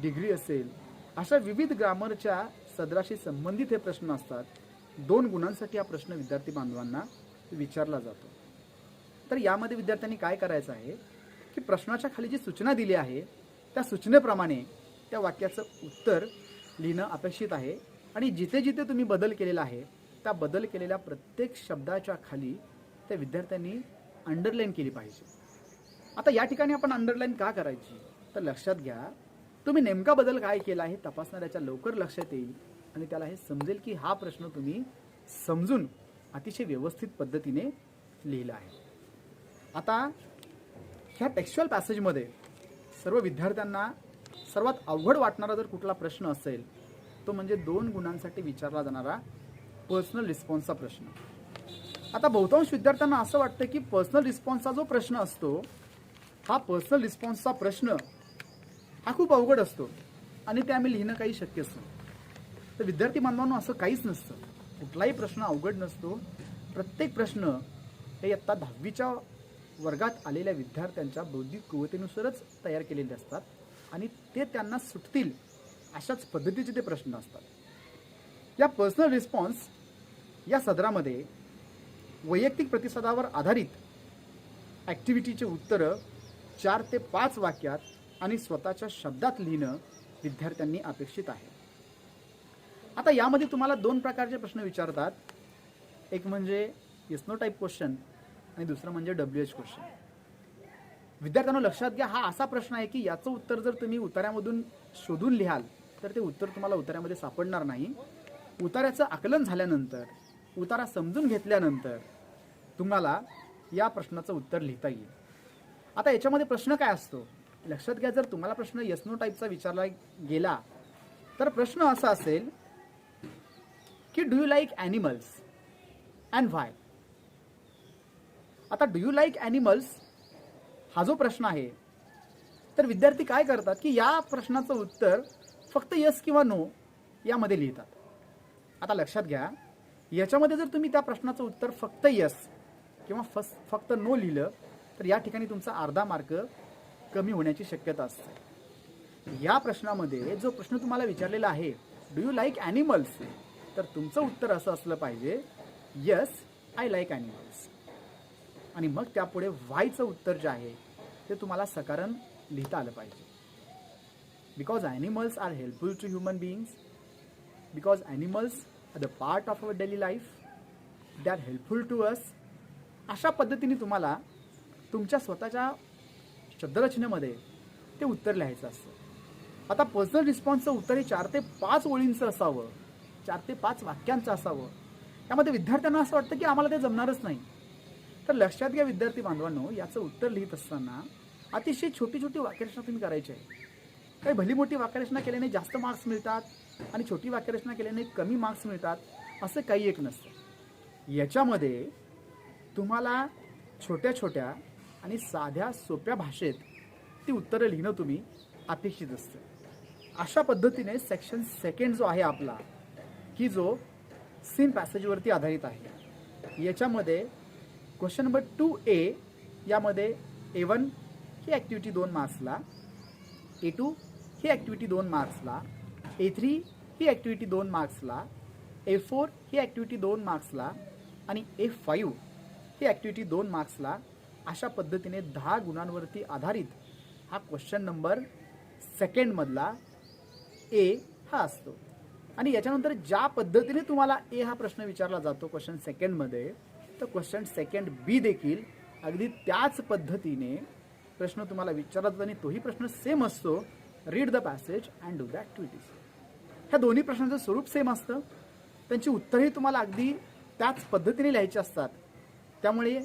डिग्री असेल, अशा विविध ग्रामरच्या सदराशी संबंधित हे प्रश्न असतात. 2 गुणांसाठी हा प्रश्न विद्यार्थी बांधवांना विचारला जातो. तर यामध्ये विद्यार्थ्यांनी काय करायचं आहे की प्रश्नाच्या खाली जी सूचना दिली आहे त्या सूचनेप्रमाणे त्या वाक्याचं उत्तर लिहिणं अपेक्षित आहे. आणि जिथे जिथे तुम्ही बदल केलेला आहे त्या बदल केलेल्या प्रत्येक शब्दाच्या खाली त्या विद्यार्थ्यांनी अंडरलाईन केली पाहिजे. आता या ठिकाणी आपण अंडरलाईन का करायची तर लक्षात घ्या, तुम्ही नेमका बदल काय केला आहे तपासणाऱ्याच्या लवकर लक्षात येईल आणि त्याला हे समजेल की हा प्रश्न तुम्ही समजून अतिशय व्यवस्थित पद्धतीने लिहिला आहे. आता ह्या टेक्स्च्युअल पॅसेजमध्ये सर्व विद्यार्थ्यांना सर्वात अवघड वाटणारा जर कुठला प्रश्न असेल तो म्हणजे 2 गुणांसाठी विचारला जाणारा पर्सनल रिस्पॉन्सचा प्रश्न. आता बहुतांश विद्यार्थ्यांना असं वाटतं की पर्सनल रिस्पॉन्सचा जो प्रश्न असतो हा पर्सनल रिस्पॉन्सचा प्रश्न हा खूप अवघड असतो आणि ते आम्ही लिहिणं काही शक्यच नाही. तर विद्यार्थी बांधवांनो असं काहीच नसतं. कुठलाही प्रश्न अवघड नसतो. प्रत्येक प्रश्न हे इयत्ता 10वीच्या वर्गात आलेल्या विद्यार्थ्यांच्या बौद्धिक कुवतेनुसारच तयार केलेले असतात आणि ते त्यांना सुटतील अशाच पद्धतीचे ते प्रश्न असतात. या पर्सनल रिस्पॉन्स या सदरामध्ये वैयक्तिक प्रतिसादावर आधारित ॲक्टिव्हिटीचे उत्तरं 4 ते 5 वाक्यात आणि स्वतःच्या शब्दात लिहिणं विद्यार्थ्यांनी अपेक्षित आहे. आता यामध्ये तुम्हाला 2 प्रकारचे प्रश्न विचारतात. एक म्हणजे येस नो टाईप क्वेश्चन आणि दुसरं म्हणजे WH क्वेश्चन. विद्यार्थ्यांना लक्षात घ्या, हा असा प्रश्न आहे की याचं उत्तर जर तुम्ही उतार्यामधून शोधून लिहाल तर ते उत्तर तुम्हाला उतार्यामध्ये सापडणार नाही. उतार्याचं आकलन झाल्यानंतर, उतारा समजून घेतल्यानंतर तुम्हाला या प्रश्नाचं उत्तर लिहिता येईल. आता याच्यामध्ये प्रश्न काय असतो लक्षात घ्या. जर तुम्हाला प्रश्न येस नो टाईपचा विचारला गेला तर प्रश्न असा असेल की do you like animals and why. आता डू यू लाईक ॲनिमल्स हा जो प्रश्न आहे तर विद्यार्थी काय करतात की या प्रश्नाचं उत्तर फक्त येस किंवा नो यामध्ये लिहितात. आता लक्षात घ्या, याच्यामध्ये जर तुम्ही त्या प्रश्नाचं उत्तर फक्त येस किंवा फक्त नो लिहिलं तर या ठिकाणी तुमचा अर्धा मार्क कमी होण्याची शक्यता असते. या प्रश्नामध्ये जो प्रश्न तुम्हाला विचारलेला आहे डू यू लाईक ॲनिमल्स तर तुमचं उत्तर असं असलं पाहिजे येस आय लाईक ॲनिमल्स. आणि मग त्यापुढे व्हायचं उत्तर जे आहे ते तुम्हाला सकारण लिहिता आलं पाहिजे. Because animals are helpful to human beings, because animals are the part of our daily life, they are helpful to us. अशा पद्धतीने तुम्हाला तुमच्या स्वतःच्या शब्दरचनेमध्ये ते उत्तर लिहायचं असतं. आता पर्सनल रिस्पॉन्सचं उत्तर हे 4 ते 5 ओळींचं असावं, 4 ते 5 वाक्यांचं असावं. त्यामध्ये विद्यार्थ्यांना असं वाटतं की आम्हाला ते जमणारच नाही. तर लक्षात घ्या विद्यार्थी बांधवांनो, याचं उत्तर लिहित असताना अतिशय छोटी छोटी वाक्यरचना तुम्ही करायची आहे. काही भली मोठी वाक्यरचना केल्याने जास्त मार्क्स मिळतात आणि छोटी वाक्यरचना केल्याने कमी मार्क्स मिळतात असं काही एक नसतं. याच्यामध्ये तुम्हाला छोट्या छोट्या आणि साध्या सोप्या भाषेत ती उत्तरं लिहिणं तुम्ही अपेक्षित असतं. अशा पद्धतीने सेक्शन 2 जो आहे आपला की जो सीन पॅसेजवरती आधारित आहे, याच्यामध्ये क्वेश्चन नंबर 2A यामध्ये A1 ही ॲक्टिव्हिटी 2 मार्क्सला, A2 ही ॲक्टिव्हिटी 2 मार्क्सला, A3 ही ॲक्टिव्हिटी 2 मार्क्सला, A4 ही ॲक्टिव्हिटी 2 मार्क्सला आणि A5 ही ॲक्टिव्हिटी 2 मार्क्सला, अशा पद्धतीने 10 गुणांवरती आधारित हा क्वेश्चन नंबर सेकंडमधला ए हा असतो. आणि याच्यानंतर ज्या पद्धतीने तुम्हाला ए हा प्रश्न विचारला जातो क्वेश्चन सेकंडमध्ये, तर क्वेश्चन सेकंड बी देखील अगदी त्याच पद्धतीने प्रश्न तुम्हाला विचारला जातो आणि तोही प्रश्न सेम असतो, read the passage and do the activities. ह्या दोन्ही प्रश्नांचं स्वरूप सेम असतं, त्यांची उत्तरही तुम्हाला अगदी त्याच पद्धतीने लिहायची असतात. त्यामुळे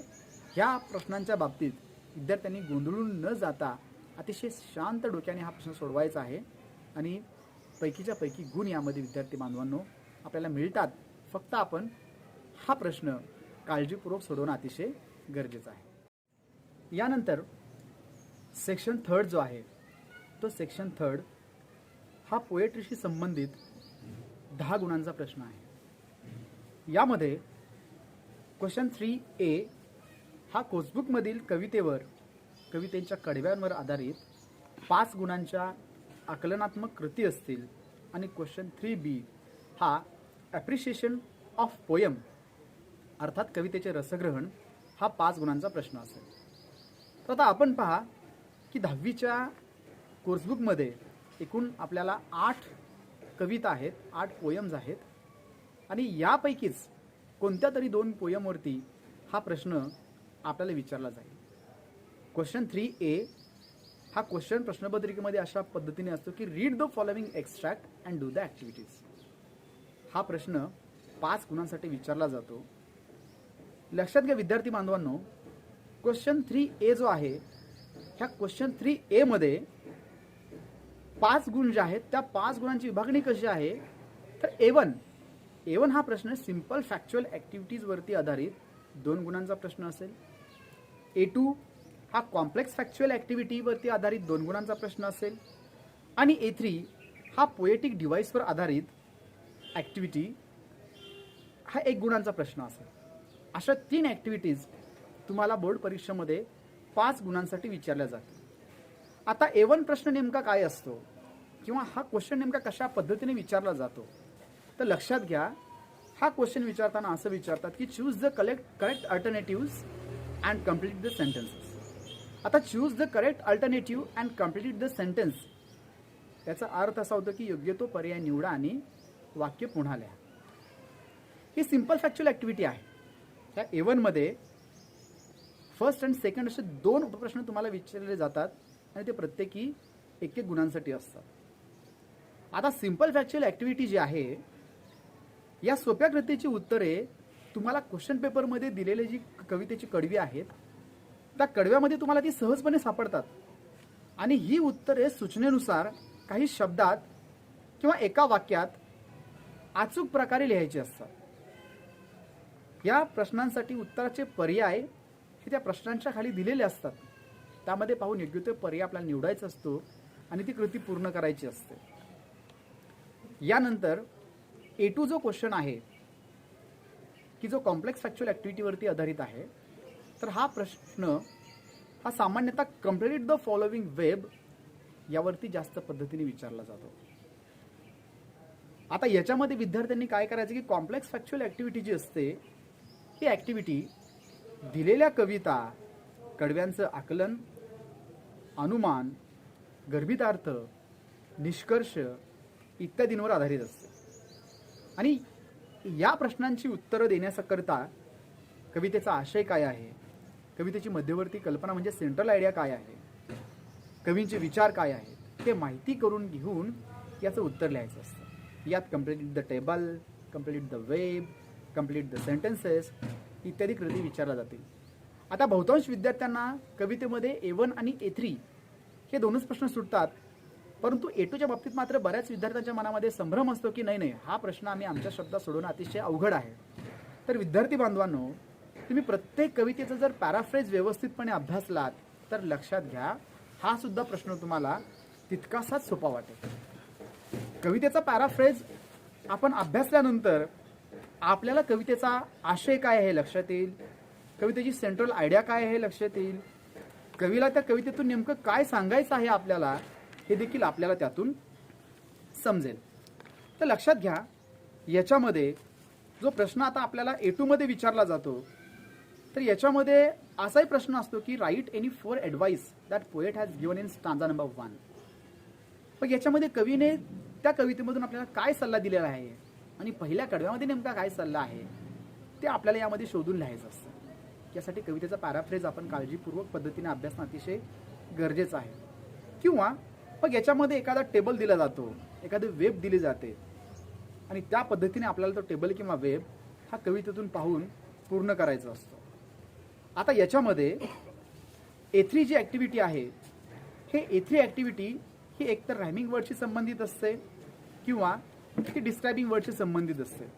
ह्या प्रश्नांच्या बाबतीत विद्यार्थ्यांनी गोंधळून न जाता अतिशय शांत डोक्याने हा प्रश्न सोडवायचा आहे आणि पैकीच्या पैकी गुण यामध्ये विद्यार्थी बांधवांनो आपल्याला मिळतात. फक्त आपण हा प्रश्न काळजीपूर्वक सोडवणं अतिशय गरजेचं आहे. यानंतर सेक्शन थर्ड जो आहे तो सेक्शन थर्ड हा पोएट्रीशी संबंधित 10 गुणांचा प्रश्न आहे. यामध्ये क्वेश्चन 3A हा कोर्सबुकमधील कवितेच्या कडव्यांवर आधारित 5 गुणांच्या आकलनात्मक कृती असतील आणि क्वेश्चन 3B हा ॲप्रिशिएशन ऑफ पोयम अर्थात कवितेचे रसग्रहण हा 5 गुणांचा प्रश्न असेल. तर आता आपण पहा की 10वीच्या कोर्सबुकमध्ये एकूण आपल्याला 8 कविता आहेत, 8 पोयम्स आहेत आणि यापैकीच कोणत्या तरी 2 पोयमवरती हा प्रश्न आपल्याला विचारला जाईल. क्वेश्चन 3A हा क्वेश्चन प्रश्नपत्रिकेमध्ये अशा पद्धतीने असतो की read the following extract and do the activities. हा प्रश्न 5 गुणांसाठी विचारला जातो. लक्षात घ्या विद्यार्थी बांधवांनो, क्वेश्चन 3A जो आहे ह्या क्वेश्चन 3A मध्ये 5 गुण जे आहेत त्या 5 गुणांची विभागणी कशी आहे, तर A1 हा प्रश्न सिंपल फॅक्च्युअल ॲक्टिव्हिटीजवरती आधारित 2 गुणांचा प्रश्न असेल. A2 हा कॉम्प्लेक्स फॅक्च्युअल ॲक्टिव्हिटीवरती आधारित 2 गुणांचा प्रश्न असेल आणि A3 हा पोएटिक डिव्हाइसवर आधारित ॲक्टिव्हिटी हा 1 गुणांचा प्रश्न असेल. अशा 3 ॲक्टिव्हिटीज तुम्हाला बोर्ड परीक्षेमध्ये 5 गुणांसाठी विचारल्या जातील. आता A1 प्रश्न नेमका काय असतो किंवा हा क्वेश्चन नेमका कशा पद्धतीने विचारला जातो, तर लक्षात घ्या हा क्वेश्चन विचारताना असं विचारतात की choose the correct alternatives and complete the sentences. आता choose the correct alternative and complete the sentence याचा अर्थ असा होतो की योग्य तो पर्याय निवडा आणि वाक्य पुन्हा लिहा. ही सिंपल फॅक्च्युअल ॲक्टिव्हिटी आहे. त्या A1 मध्ये फर्स्ट अँड सेकंड असे 2 उपप्रश्न तुम्हाला विचारले जातात आणि ते प्रत्येकी 1-1 गुणांसाठी असतात. आता सिंपल फॅक्च्युअल ॲक्टिव्हिटी जी आहे या सोप्या कृतीची उत्तरे तुम्हाला क्वेश्चन पेपरमध्ये दिलेले जी कवितेची कडवी आहेत त्या कडव्यामध्ये तुम्हाला ती सहजपणे सापडतात आणि ही उत्तरे सूचनेनुसार काही शब्दात किंवा एका वाक्यात अचूक प्रकारे लिहायची असतात. या प्रश्नांसाठी उत्तराचे पर्याय हे त्या प्रश्नांच्या खाली दिलेले असतात. त्यामध्ये पाहून योग्य तो पर्याय आपल्याला निवडायचा असतो आणि ती कृती पूर्ण करायची असते. यानंतर A2 जो क्वेश्चन आहे की जो कॉम्प्लेक्स फॅक्च्युअल ॲक्टिव्हिटीवरती आधारित आहे, तर हा प्रश्न हा सामान्यतः कम्प्लीट द फॉलोइंग वेब यावरती जास्त पद्धतीने विचारला जातो. आता याच्यामध्ये विद्यार्थ्यांनी काय करायचं की कॉम्प्लेक्स फॅक्च्युअल ॲक्टिव्हिटी जी असते ही ॲक्टिव्हिटी दिलेल्या कविता, कडव्यांचं आकलन, अनुमान, गर्भितार्थ, निष्कर्ष इत्यादींवर आधारित असते आणि या प्रश्नांची उत्तरं देण्याकरता कवितेचा आशय काय आहे, कवितेची मध्यवर्ती कल्पना म्हणजे सेंट्रल आयडिया काय आहे, कवींचे विचार काय आहेत ते माहिती करून घेऊन याचं उत्तर लिहायचं असतं. यात complete the table, complete the web, complete the sentences इत्यादी कृती विचारल्या जातील. आता बहुतांश विद्यार्थ्यांना कवितेमध्ये A1 आणि A3 हे 2च प्रश्न सुटतात, परंतु A2च्या बाबतीत मात्र बऱ्याच विद्यार्थ्यांच्या मनामध्ये संभ्रम असतो की नाही हा प्रश्न आम्ही आमच्या शब्दात सोडवणं अतिशय अवघड आहे. तर विद्यार्थी बांधवांनो, तुम्ही प्रत्येक कवितेचा जर पॅराफ्रेज व्यवस्थितपणे अभ्यासलात तर लक्षात घ्या हा सुद्धा प्रश्न तुम्हाला तितकासाच सोपा वाटेल. कवितेचा पॅराफ्रेज आपण अभ्यासल्यानंतर आपल्याला कवितेचा आशय काय आहे हे लक्षात येईल, कवितेची सेंट्रल आयडिया काय आहे हे लक्षात येईल, कवीला त्या कवितेतून नेमकं काय सांगायचं आहे आपल्याला हे देखील आपल्याला त्यातून समजेल. तर लक्षात घ्या, याच्यामध्ये जो प्रश्न आता आपल्याला A2 मध्ये विचारला जातो, तर याच्यामध्ये असाही प्रश्न असतो की write any 4 advice that poet has given in stanza number 1. मग याच्यामध्ये कवीने त्या कवितेमधून आपल्याला काय सल्ला दिलेला आहे आणि पहिल्या कडव्यामध्ये नेमका काय सल्ला आहे ते आपल्याला यामध्ये शोधून लिहायचं असतं. यासाठी कवितेचा पॅराफ्रेज आपण काळजीपूर्वक पद्धतीने अभ्यासणं अतिशय गरजेचं आहे. किंवा मग याच्यामध्ये एखादा टेबल दिला जातो, एखादी वेब दिली जाते आणि त्या पद्धतीने आपल्याला तो टेबल किंवा वेब हा कवितेतून पाहून पूर्ण करायचा असतो. आता याच्यामध्ये A3 जी ॲक्टिव्हिटी आहे, हे A3 ॲक्टिव्हिटी ही एकतर रायमिंग वर्डशी संबंधित असते किंवा ती डिस्क्रायबिंग वर्डशी संबंधित असते.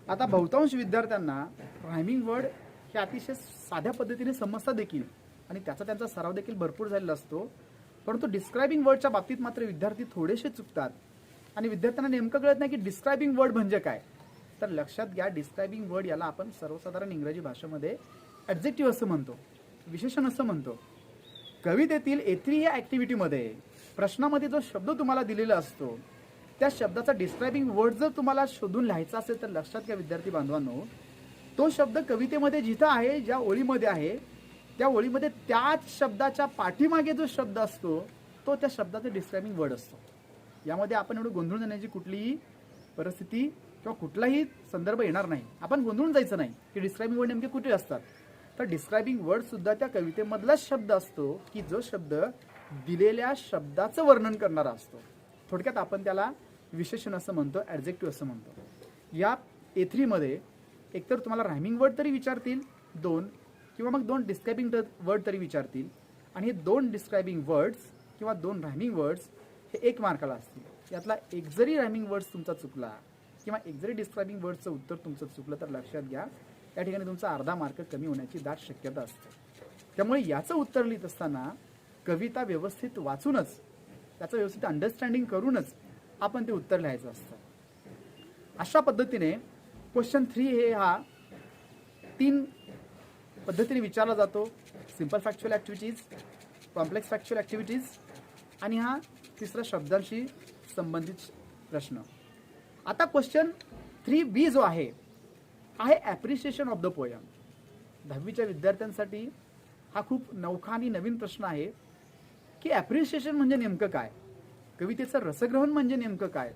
आता बहुतांश विद्यार्थ्यांना रायमिंग वर्ड हे अतिशय साध्या पद्धतीने समजतात देखील आणि त्याचा त्यांचा सराव देखील भरपूर झालेला असतो. परंतु डिस्क्रायबिंग वर्डच्या बाबतीत मात्र विद्यार्थी थोडेसे चुकतात आणि विद्यार्थ्यांना नेमकं कळत नाही की डिस्क्रायबिंग वर्ड म्हणजे काय. तर लक्षात घ्या, डिस्क्रायबिंग वर्ड याला आपण सर्वसाधारण इंग्रजी भाषेमध्ये ॲडजेक्टिव्ह असं म्हणतो, विशेषण असं म्हणतो. कवितेतील A3 या ॲक्टिव्हिटीमध्ये प्रश्नामध्ये जो शब्द तुम्हाला दिलेला असतो त्या शब्दाचा डिस्क्रायबिंग वर्ड जर तुम्हाला शोधून लिहायचा असेल तर लक्षात घ्या विद्यार्थी बांधवांनो, तो शब्द कवितेमध्ये जिथं आहे, ज्या ओळीमध्ये आहे, त्या ओळीमध्ये त्याच शब्दाच्या पाठीमागे जो शब्द असतो तो त्या शब्दाचा डिस्क्रायबिंग वर्ड असतो. यामध्ये आपण एवढं गोंधळून जाण्याची कुठलीही परिस्थिती किंवा कुठलाही संदर्भ येणार नाही. आपण गोंधळून जायचं नाही की डिस्क्रायबिंग वर्ड नेमके कुठे असतात. तर डिस्क्रायबिंग वर्ड सुद्धा त्या कवितेमधलाच शब्द असतो की जो शब्द दिलेल्या शब्दाचं वर्णन करणारा असतो. थोडक्यात आपण त्याला विशेषण असं म्हणतो, ॲडजेक्टिव्ह असं म्हणतो. या A3 मध्ये एकतर तुम्हाला रायमिंग वर्ड तरी विचारतील 2 किंवा मग 2 डिस्क्रायबिंग वर्ड तरी विचारतील आणि हे 2 डिस्क्रायबिंग वर्ड्स किंवा 2 रायमिंग वर्ड्स हे 1 मार्काला असतील. यातला एक जरी रायमिंग वर्ड्स तुमचा चुकला किंवा एक जरी डिस्क्रायबिंग वर्डचं उत्तर तुमचं चुकलं तर लक्षात घ्या या ठिकाणी तुमचा अर्धा मार्क कमी होण्याची दाट शक्यता असते. त्यामुळे याचं उत्तर लिहित असताना कविता व्यवस्थित वाचूनच, त्याचं व्यवस्थित अंडरस्टँडिंग करूनच आपण ते उत्तर लिहायचं असतं. अशा पद्धतीने क्वेश्चन 3 हे हा 3 पद्धतीने विचारला जातो. Simple factual activities, complex factual activities आणि हा तिसरा शब्दांशी संबंधित प्रश्न. आता क्वेश्चन 3B जो आहे ॲप्रिशिएशन ऑफ द पोयम. 10वीच्या विद्यार्थ्यांसाठी हा खूप नवखा आणि नवीन प्रश्न आहे की ॲप्रिशिएशन म्हणजे नेमकं काय, कवितेचं रसग्रहण म्हणजे नेमकं काय,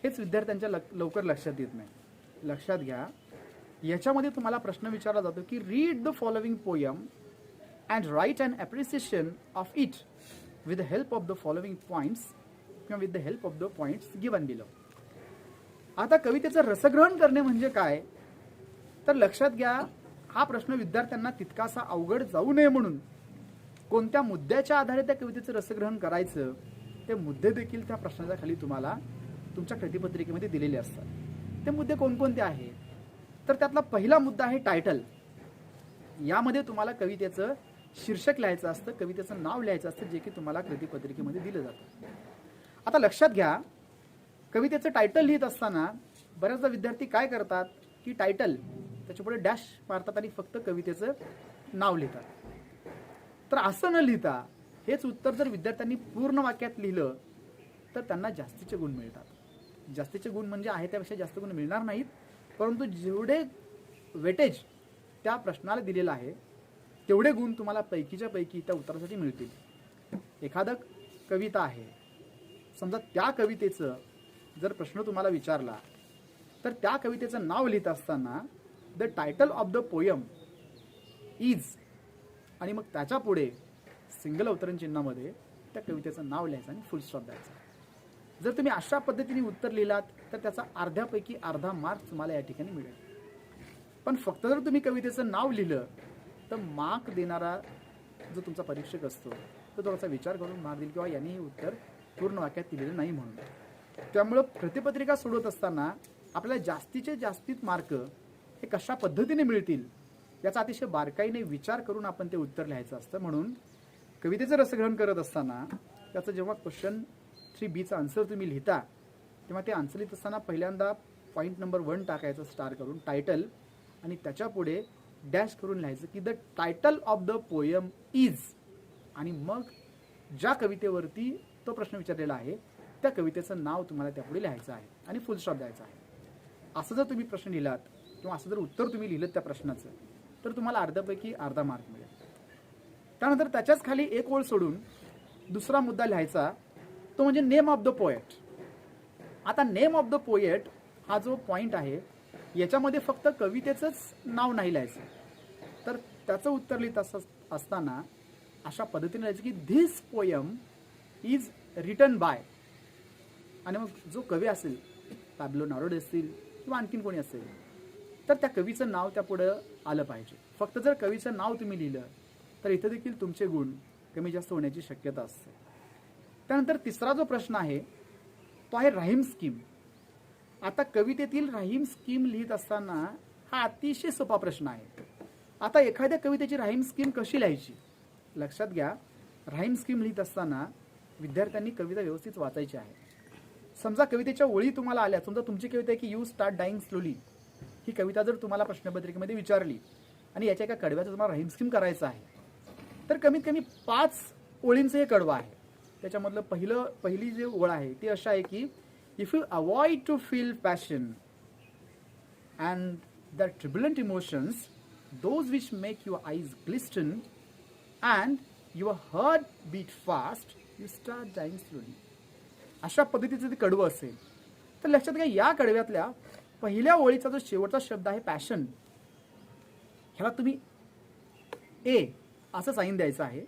हेच विद्यार्थ्यांच्या लवकर लक्षात येत नाही. लक्षात घ्या, याच्यामध्ये तुम्हाला प्रश्न विचारला जातो की read the following poem and write an appreciation of it with the help of the following points किंवा with the help of the points given below. आता कवितेचं रसग्रहण करणे म्हणजे काय, तर लक्षात घ्या, हा प्रश्न विद्यार्थ्यांना तितकासा अवघड जाऊ नये म्हणून कोणत्या मुद्द्याच्या आधारे त्या कवितेचं रसग्रहण करायचं ते मुद्दे देखील त्या प्रश्नाच्या खाली तुम्हाला तुमच्या कृतीपत्रिकेमध्ये दिलेले असतात. ते मुद्दे कोणकोणते आहेत, तर त्यातला पहिला मुद्दा आहे टायटल. यामध्ये तुम्हाला कवितेचं शीर्षक लिहायचं असतं, कवितेचं नाव लिहायचं असतं, जे की तुम्हाला कृतीपत्रिकेमध्ये दिलं जातं. आता लक्षात घ्या, कवितेचं टायटल लिहित असताना बऱ्याचदा विद्यार्थी काय करतात की टायटल त्याच्यापुढे डॅश मारतात आणि फक्त कवितेचं नाव लिहितात. तर असं न लिहिता हेच उत्तर जर विद्यार्थ्यांनी पूर्ण वाक्यात लिहिलं तर त्यांना जास्तीचे गुण मिळतात. जास्तीचे गुण म्हणजे आहे त्यापेक्षा जास्त गुण मिळणार नाहीत, परंतु जेवढे वेटेज त्या प्रश्नाला दिलेलं आहे तेवढे गुण तुम्हाला पैकीच्या पैकी त्या उत्तरासाठी मिळतील. एखादं कविता आहे, समजा त्या कवितेचं जर प्रश्न तुम्हाला विचारला तर त्या कवितेचं नाव लिहित असताना the title of the poem is आणि मग त्याच्या पुढे सिंगल अवतरण चिन्हामध्ये त्या कवितेचं नाव लिहायचं आणि फुल स्टॉप द्यायचा. जर तुम्ही अशा पद्धतीने उत्तर लिहिलात तर त्याचा अर्ध्यापैकी अर्धा मार्क तुम्हाला या ठिकाणी मिळेल. पण फक्त जर तुम्ही कवितेचं नाव लिहिलं तर मार्क देणारा जो तुमचा परीक्षक असतो तो थोडासा विचार करून मार्क देईल किंवा यांनी हे उत्तर पूर्ण वाक्यात दिलेलं नाही म्हणून. त्यामुळं प्रतिपत्रिका सोडवत असताना आपल्याला जास्तीचे जास्तीत मार्क हे कशा पद्धतीने मिळतील याचा अतिशय बारकाईने विचार करून आपण ते उत्तर लिहायचं असतं. म्हणून कवितेचं रसग्रहण करत असताना त्याचं जेव्हा क्वेश्चन 3Bचं आन्सर तुम्ही लिहिता तेव्हा ते आन्सर लिहित असताना पहिल्यांदा पॉईंट नंबर 1 टाकायचं स्टार करून टायटल आणि त्याच्या पुढे डॅश करून लिहायचं की the title of the poem is आणि मग ज्या कवितेवरती तो प्रश्न विचारलेला आहे त्या कवितेचं नाव तुम्हाला त्यापुढे लिहायचं आहे आणि फुल स्टॉप द्यायचा आहे. असं जर तुम्ही प्रश्न लिहिलात किंवा असं जर उत्तर तुम्ही लिहिलं त्या प्रश्नाचं तर तुम्हाला अर्ध्यापैकी अर्धा मार्क मिळेल. त्यानंतर त्याच्याच खाली एक ओळ सोडून दुसरा मुद्दा लिहायचा तो म्हणजे नेम ऑफ द पोएट. आता नेम ऑफ द पोएट हा जो पॉइंट आहे याच्यामध्ये फक्त कवितेचंच नाव नाही लिहायचं, तर त्याचं उत्तर लिहित असताना अशा पद्धतीने लिहायचं की this poem is written by, आणि मग जो कवी असेल पॅब्लो नेरुदा असतील किंवा आणखीन कोणी असेल तर त्या कवीचं नाव त्या पुढं आलं पाहिजे. फक्त जर कवीचं नाव तुम्ही लिहिलं तर इथं देखील तुमचे गुण कमी जास्त होण्याची शक्यता असते. त्यानंतर तिसरा जो प्रश्न आहे तो आहे राहीम स्कीम. आता कवितेतील राहीम स्कीम लिहित असताना हा अतिशय सोपा प्रश्न आहे. आता एखाद्या कवितेची राहीम स्कीम कशी लिहायची लक्षात घ्या. राहीम स्कीम लिहित असताना विद्यार्थ्यांनी कविता व्यवस्थित वाचायची आहे. समजा कवितेच्या ओळी तुम्हाला आल्या, समजा तुमची कविता आहे की यू स्टार्ट डाईंग स्लोली, ही कविता जर तुम्हाला प्रश्नपत्रिकेमध्ये विचारली आणि याच्या एका कडव्याचं तुम्हाला राहीम स्कीम करायचं आहे तर कमीत कमी 5 ओळींचं हे कडवं आहे. त्याच्यामधलं पहिली जी ओळ आहे ती अशी आहे की if you avoid to feel passion and the turbulent emotions those which make your eyes glisten and your heart beat fast you start dying slowly, अशा पद्धतीचं ते कडवं असेल तर लक्षात घ्या या कडव्यातल्या पहिल्या ओळीचा जो शेवटचा शब्द आहे पॅशन, ह्याला तुम्ही ए असं साईन द्यायचं आहे.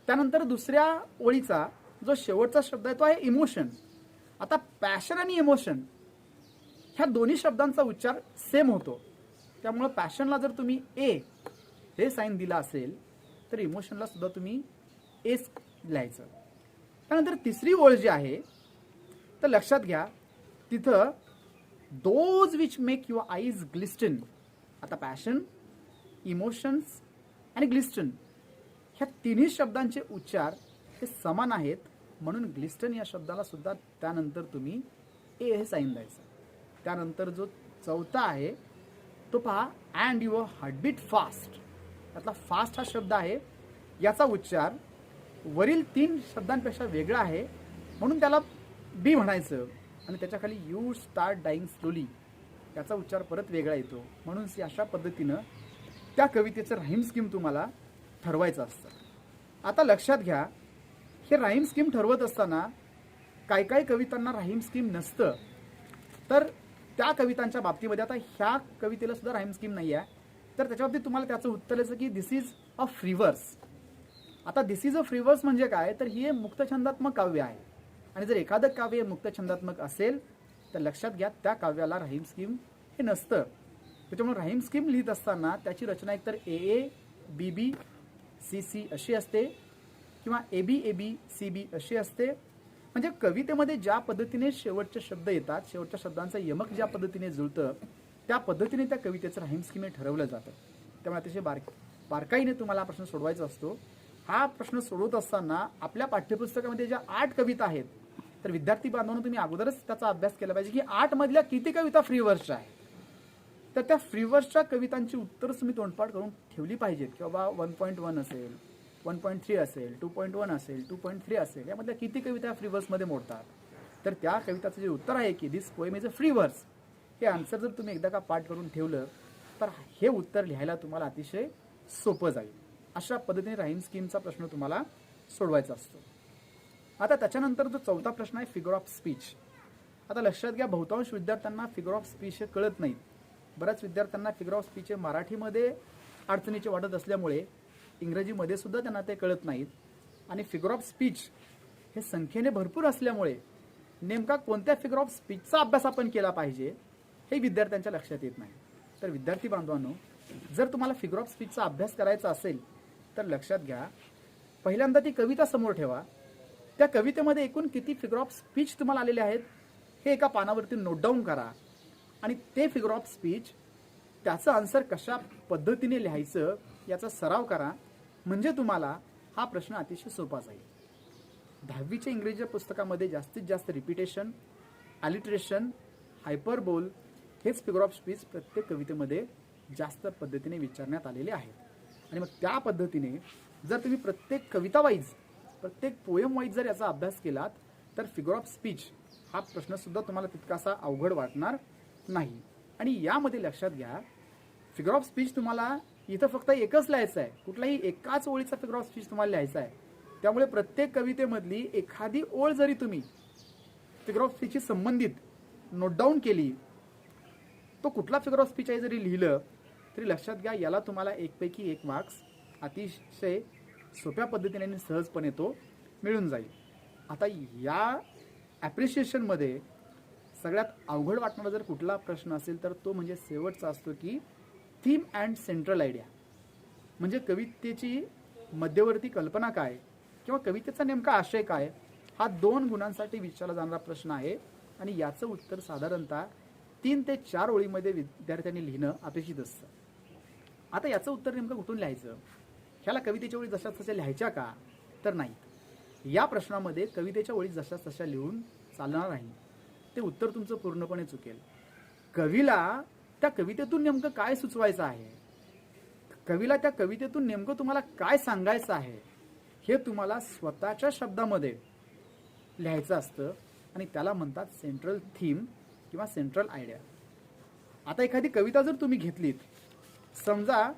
त्यानंतर दुसऱ्या ओळीचा जो शेवटचा शब्द आहे तो आहे इमोशन. आता पॅशन आणि इमोशन ह्या दोन्ही शब्दांचा उच्चार सेम होतो, त्यामुळं पॅशनला जर तुम्ही ए हे साईन दिला असेल तर इमोशनला सुद्धा तुम्ही एस लिहायचं. त्यानंतर तिसरी ओळ जी आहे तर लक्षात घ्या तिथं those which make your eyes glisten. आता पॅशन, इमोशन्स आणि ग्लिस्टन ह्या तिन्ही शब्दांचे उच्चार हे समान आहेत, म्हणून ग्लिस्टन या शब्दाला सुद्धा त्यानंतर तुम्ही ए हे साईन द्यायचं. त्यानंतर जो चौथा आहे तो पहा अँड युअर हार्टबीट फास्ट. त्यातला फास्ट हा शब्द आहे याचा उच्चार वरील 3 शब्दांपेक्षा वेगळा आहे म्हणून त्याला बी म्हणायचं, आणि त्याच्या खाली यू स्टार्ट डाईंग स्लोली याचा उच्चार परत वेगळा येतो. म्हणून अशा पद्धतीनं त्या कवितेचं राहीम स्कीम तुम्हाला ठरवायचं असतं. आता लक्षात घ्या हे राहीम स्कीम ठरवत असताना काही कवितांना राहीम स्कीम नसतं, तर त्या कवितांच्या बाबतीमध्ये आता ह्या कवितेला सुद्धा राहीम स्कीम नाही आहे तर त्याच्या बाबतीत तुम्हाला त्याचं उत्तर यायचं की दिस इज अ फ्री वर्स. आता दिस इज अ फ्री वर्स म्हणजे काय तर ही मुक्तछंदात्मक काव्य आहे, आणि जर एखादं काव्य मुक्तछंदात्मक असेल तर लक्षात घ्या त्या काव्याला राहीम स्कीम हे नसतं. त्याच्यामुळे राहीम स्कीम लिहित असताना त्याची रचना एकतर A B B C C अशी असते किंवा ए बी सी बी अशी असते. म्हणजे कवितेमध्ये ज्या पद्धतीने शेवटचे शब्द येतात, शेवटच्या शब्दांचं यमक ज्या पद्धतीने जुळतं त्या पद्धतीने त्या कवितेचं राहीम स्कीम हे ठरवलं जातं. त्यामुळे अतिशय बारकाईने तुम्हाला हा प्रश्न सोडवायचा असतो. हा प्रश्न सोडवत असताना आपल्या पाठ्यपुस्तकामध्ये ज्या 8 कविता आहेत तर विद्यार्थी बांधवांनो तुम्ही अगोदरच त्याचा अभ्यास केला पाहिजे की 8 मधल्या किती कविता फ्री वर्सच्या आहेत. तर त्या फ्री वर्सच्या कवितांची उत्तरं तुम्ही तोंडपाठ करून ठेवली पाहिजेत की बाबा 1.1 असेल, 1.3 असेल, 2.1 असेल, 2.3 असेल, यामधल्या किती कविता फ्री वर्समध्ये मोडतात. तर त्या कविताचं जे उत्तर आहे की दिस पोएम इज अ फ्री वर्स हे आन्सर जर तुम्ही एकदा का पाठ करून ठेवलं तर हे उत्तर लिहायला तुम्हाला अतिशय सोपं जाईल. अशा पद्धतीने राहीम स्कीमचा प्रश्न तुम्हाला सोडवायचा असतो. आता त्याच्यानंतर जो चौथा प्रश्न आहे फिगर ऑफ स्पीच. आता लक्षात घ्या बहुतांश विद्यार्थ्यांना फिगर ऑफ स्पीच हे कळत नाहीत. बऱ्याच विद्यार्थ्यांना फिगर ऑफ स्पीच हे मराठीमध्ये अडचणीचे वाटत असल्यामुळे इंग्रजीमध्ये सुद्धा त्यांना ते कळत नाहीत, आणि फिगर ऑफ स्पीच हे संख्येने भरपूर असल्यामुळे नेमका कोणत्या फिगर ऑफ स्पीचचा अभ्यास आपण केला पाहिजे हे विद्यार्थ्यांच्या लक्षात येत नाही. तर विद्यार्थी बांधवांनो जर तुम्हाला फिगर ऑफ स्पीचचा अभ्यास करायचा असेल तर लक्षात घ्या पहिल्यांदा ती कविता समोर ठेवा. त्या कवितेमध्ये एकूण किती फिगर ऑफ स्पीच तुम्हाला आलेले आहेत हे एका पानावरती नोट डाऊन करा, आणि ते फिगर ऑफ स्पीच त्याचं आन्सर कशा पद्धतीने लिहायचं याचा सराव करा, म्हणजे तुम्हाला हा प्रश्न अतिशय सोपा जाईल. 10वीच्या इंग्रजीच्या पुस्तकामध्ये जास्तीत जास्त रिपिटेशन, अलिट्रेशन, हायपरबोल हेच फिगर ऑफ स्पीच प्रत्येक कवितेमध्ये जास्त पद्धतीने विचारण्यात आलेले आहेत. आणि मग त्या पद्धतीने जर तुम्ही प्रत्येक कविता वाईज प्रत्येक पोएम वाईज जर याचा अभ्यास केलात तर फिगर ऑफ स्पीच हा प्रश्नसुद्धा तुम्हाला तितकासा अवघड वाटणार नाही. आणि यामध्ये लक्षात घ्या, फिगर ऑफ स्पीच तुम्हाला इथं फक्त एकच लिहायचं आहे, कुठलाही एकाच ओळीचा फिगर ऑफ स्पीच तुम्हाला लिहायचा आहे. त्यामुळे प्रत्येक कवितेमधली एखादी ओळ जरी तुम्ही फिगर ऑफ स्पीचशी संबंधित नोट डाऊन केली, तो कुठला फिगर ऑफ स्पीच आहे जरी लिहिलं तरी लक्षात घ्या, याला तुम्हाला एकपैकी एक मार्क्स अतिशय सोप्या पद्धतीने आणि सहजपणे तो मिळून जाईल. आता या ॲप्रिशिएशनमध्ये सगळ्यात अवघड वाटणारा जर कुठला प्रश्न असेल तर तो म्हणजे शेवटचा असतो की थीम अँड सेंट्रल आयडिया, म्हणजे कवितेची मध्यवर्ती कल्पना काय किंवा कवितेचा नेमका आशय काय, हा 2 गुणांसाठी विचारला जाणारा प्रश्न आहे. आणि याचं उत्तर साधारणतः 3 ते 4 ओळीमध्ये विद्यार्थ्यांनी लिहिणं अपेक्षित असतं. आता याचं उत्तर नेमकं कुठून लिहायचं, ह्याला कवितेच्या ओळी जशा तशा लिहायच्या का, तर नाही. या प्रश्नामध्ये कवितेच्या ओळी जशा तशा लिहून चालणार नाही, ते उत्तर तुमचं पूर्णपणे चुकेल. कवीला त्या कवितेतून नेमकं काय सुचवायचं आहे, कवीला त्या कवितेतून नेमकं तुम्हाला काय सांगायचं आहे, हे तुम्हाला स्वतःच्या शब्दामध्ये लिहायचं असतं आणि त्याला म्हणतात सेंट्रल थीम किंवा सेंट्रल आयडिया. आता एखादी कविता जर तुम्ही घेतलीत, समजा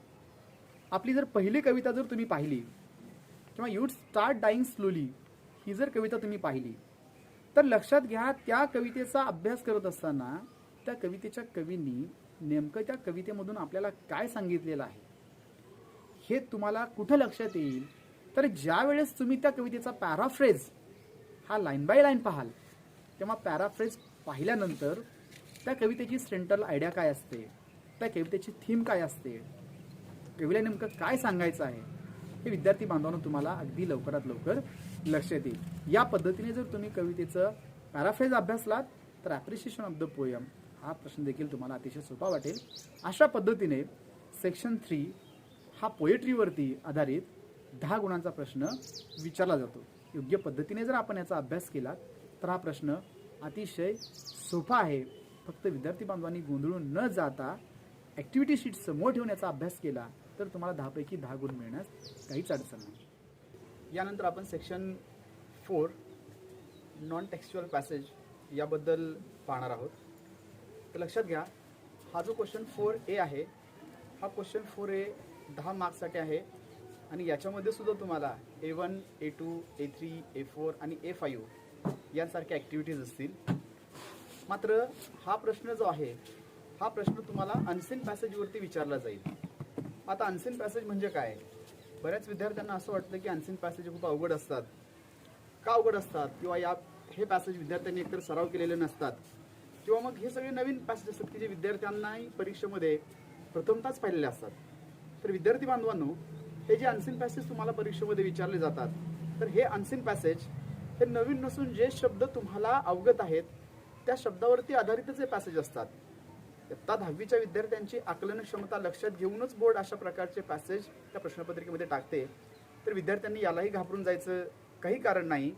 आपली जर पहिली कविता जर तुम्ही पाहिली किंवा यू स्टार्ट डाईंग स्लोली ही जर कविता तुम्ही पाहिली, तर लक्षात घ्या, त्या कवितेचा अभ्यास करत असताना त्या कवितेच्या कवींनी नेमकं त्या कवितेमधून आपल्याला काय सांगितलेलं आहे हे तुम्हाला कुठं लक्षात येईल, तर ज्या वेळेस तुम्ही त्या कवितेचा पॅराफ्रेज हा लाईन बाय लाईन पाहाल, तेव्हा पॅराफ्रेज पाहिल्यानंतर त्या कवितेची सेंट्रल आयडिया काय असते, त्या कवितेची थीम काय असते, कवीला नेमकं काय सांगायचं आहे, हे विद्यार्थी बांधवांनो तुम्हाला अगदी लवकरात लवकर लक्षात येईल. या पद्धतीने जर तुम्ही कवितेचं पॅराफ्रेज अभ्यासलात तर ॲप्रिशिएशन ऑफ द पोयम हा प्रश्न देखील तुम्हाला अतिशय सोपा वाटेल. अशा पद्धतीने सेक्शन 3 हा पोएट्रीवरती आधारित 10 गुणांचा प्रश्न विचारला जातो. योग्य पद्धतीने जर आपण याचा अभ्यास केला तर हा प्रश्न अतिशय सोपा आहे. फक्त विद्यार्थी बांधवांनी गोंधळून न जाता ॲक्टिव्हिटी शीट समोर ठेवून याचा अभ्यास केला तर तुम्हाला 10 पैकी 10 गुण मिळण्यास काहीच अडचण नाही. यानंतर आपण सेक्शन 4 नॉन टेक्स्च्युअल पॅसेज याबद्दल पाहणार आहोत. तर लक्षात घ्या, हा जो क्वेश्चन 4A आहे, हा क्वेश्चन 4A 10 मार्क्ससाठी आहे आणि याच्यामध्ये सुद्धा तुम्हाला A1, A2, A3, A4 आणि A5 यांसारख्या ॲक्टिव्हिटीज असतील. मात्र हा प्रश्न जो आहे, हा प्रश्न तुम्हाला अनसीन पॅसेजवरती विचारला जाईल. आता अनसीन पॅसेज म्हणजे काय? बऱ्याच विद्यार्थ्यांना असं वाटतं की अनसीन पॅसेज खूप अवघड असतात. का अवघड असतात? किंवा हे पॅसेज विद्यार्थ्यांनी एकतर सराव केलेले नसतात किंवा मग हे सगळे नवीन पॅसेज असतात की जे विद्यार्थ्यांनाही परीक्षेमध्ये प्रथमताच पाहिलेले असतात. तर विद्यार्थी बांधवांनो, हे जे अनसीन पॅसेज तुम्हाला परीक्षेमध्ये विचारले जातात, तर हे अनसीन पॅसेज हे नवीन नसून जे शब्द तुम्हाला अवगत आहेत त्या शब्दावरती आधारितच हे पॅसेज असतात. इयत्ता 10वीच्या विद्यार्थ्यांची आकलन क्षमता लक्षात घेऊनच बोर्ड अशा प्रकारचे पॅसेज त्या प्रश्नपत्रिकेमध्ये टाकते. तर विद्यार्थ्यांनी यालाही घाबरून जायचं काही कारण नाही.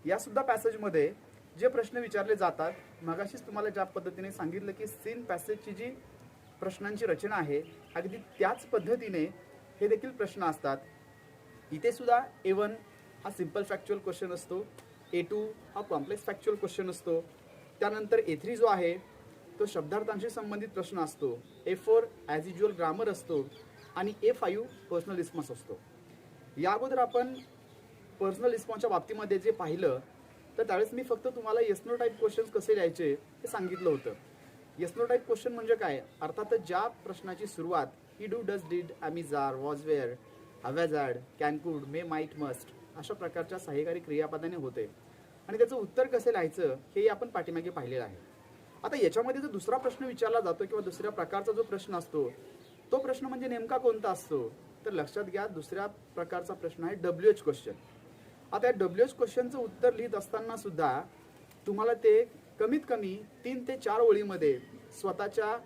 यासुद्धा पॅसेजमध्ये जे प्रश्न विचारले जातात, मगाशीच तुम्हाला ज्या पद्धतीने सांगितलं की सीन पॅसेजची जी प्रश्नांची रचना आहे, अगदी त्याच पद्धतीने हे देखील प्रश्न असतात. इथे सुद्धा A1 हा सिम्पल फॅक्च्युअल क्वेश्चन असतो, A2 हा कॉम्प्लेक्स फॅक्च्युअल क्वेश्चन असतो, त्यानंतर A3 जो आहे तो शब्दार्थांशी संबंधित प्रश्न असतो, A4 ॲज युज्युअल ग्रामर असतो आणि A5 पर्सनल रिस्पॉन्स असतो. या अगोदर आपण पर्सनल रिस्पॉन्सच्या बाबतीमध्ये जे पाहिलं तर त्यावेळेस मी फक्त तुम्हाला येस नो टाईप क्वेश्चन्स कसे लिहायचे हे सांगितलं होतं. येस नो टाईप क्वेश्चन म्हणजे काय? अर्थातच ज्या प्रश्नाची सुरुवात ही do does did am is are was were has had can could may might must अशा प्रकारच्या सहाय्यकारी क्रियापदाने होते आणि त्याचं उत्तर कसं लिहायचं हे आपण पाठीमागे पाहिलेलं आहे. आता याच्यामध्ये जो दुसरा प्रश्न विचारला जातो किंवा दुसऱ्या प्रकारचा जो प्रश्न असतो तो प्रश्न म्हणजे नेमका कोणता असतो? तर लक्षात घ्या, दुसऱ्या प्रकारचा प्रश्न आहे WH क्वेश्चन. आता या WH क्वेश्चनचं उत्तर लिहित असताना सुद्धा तुम्हाला ते कमीत कमी 3 ते 4 ओळीमध्ये स्वतःच्या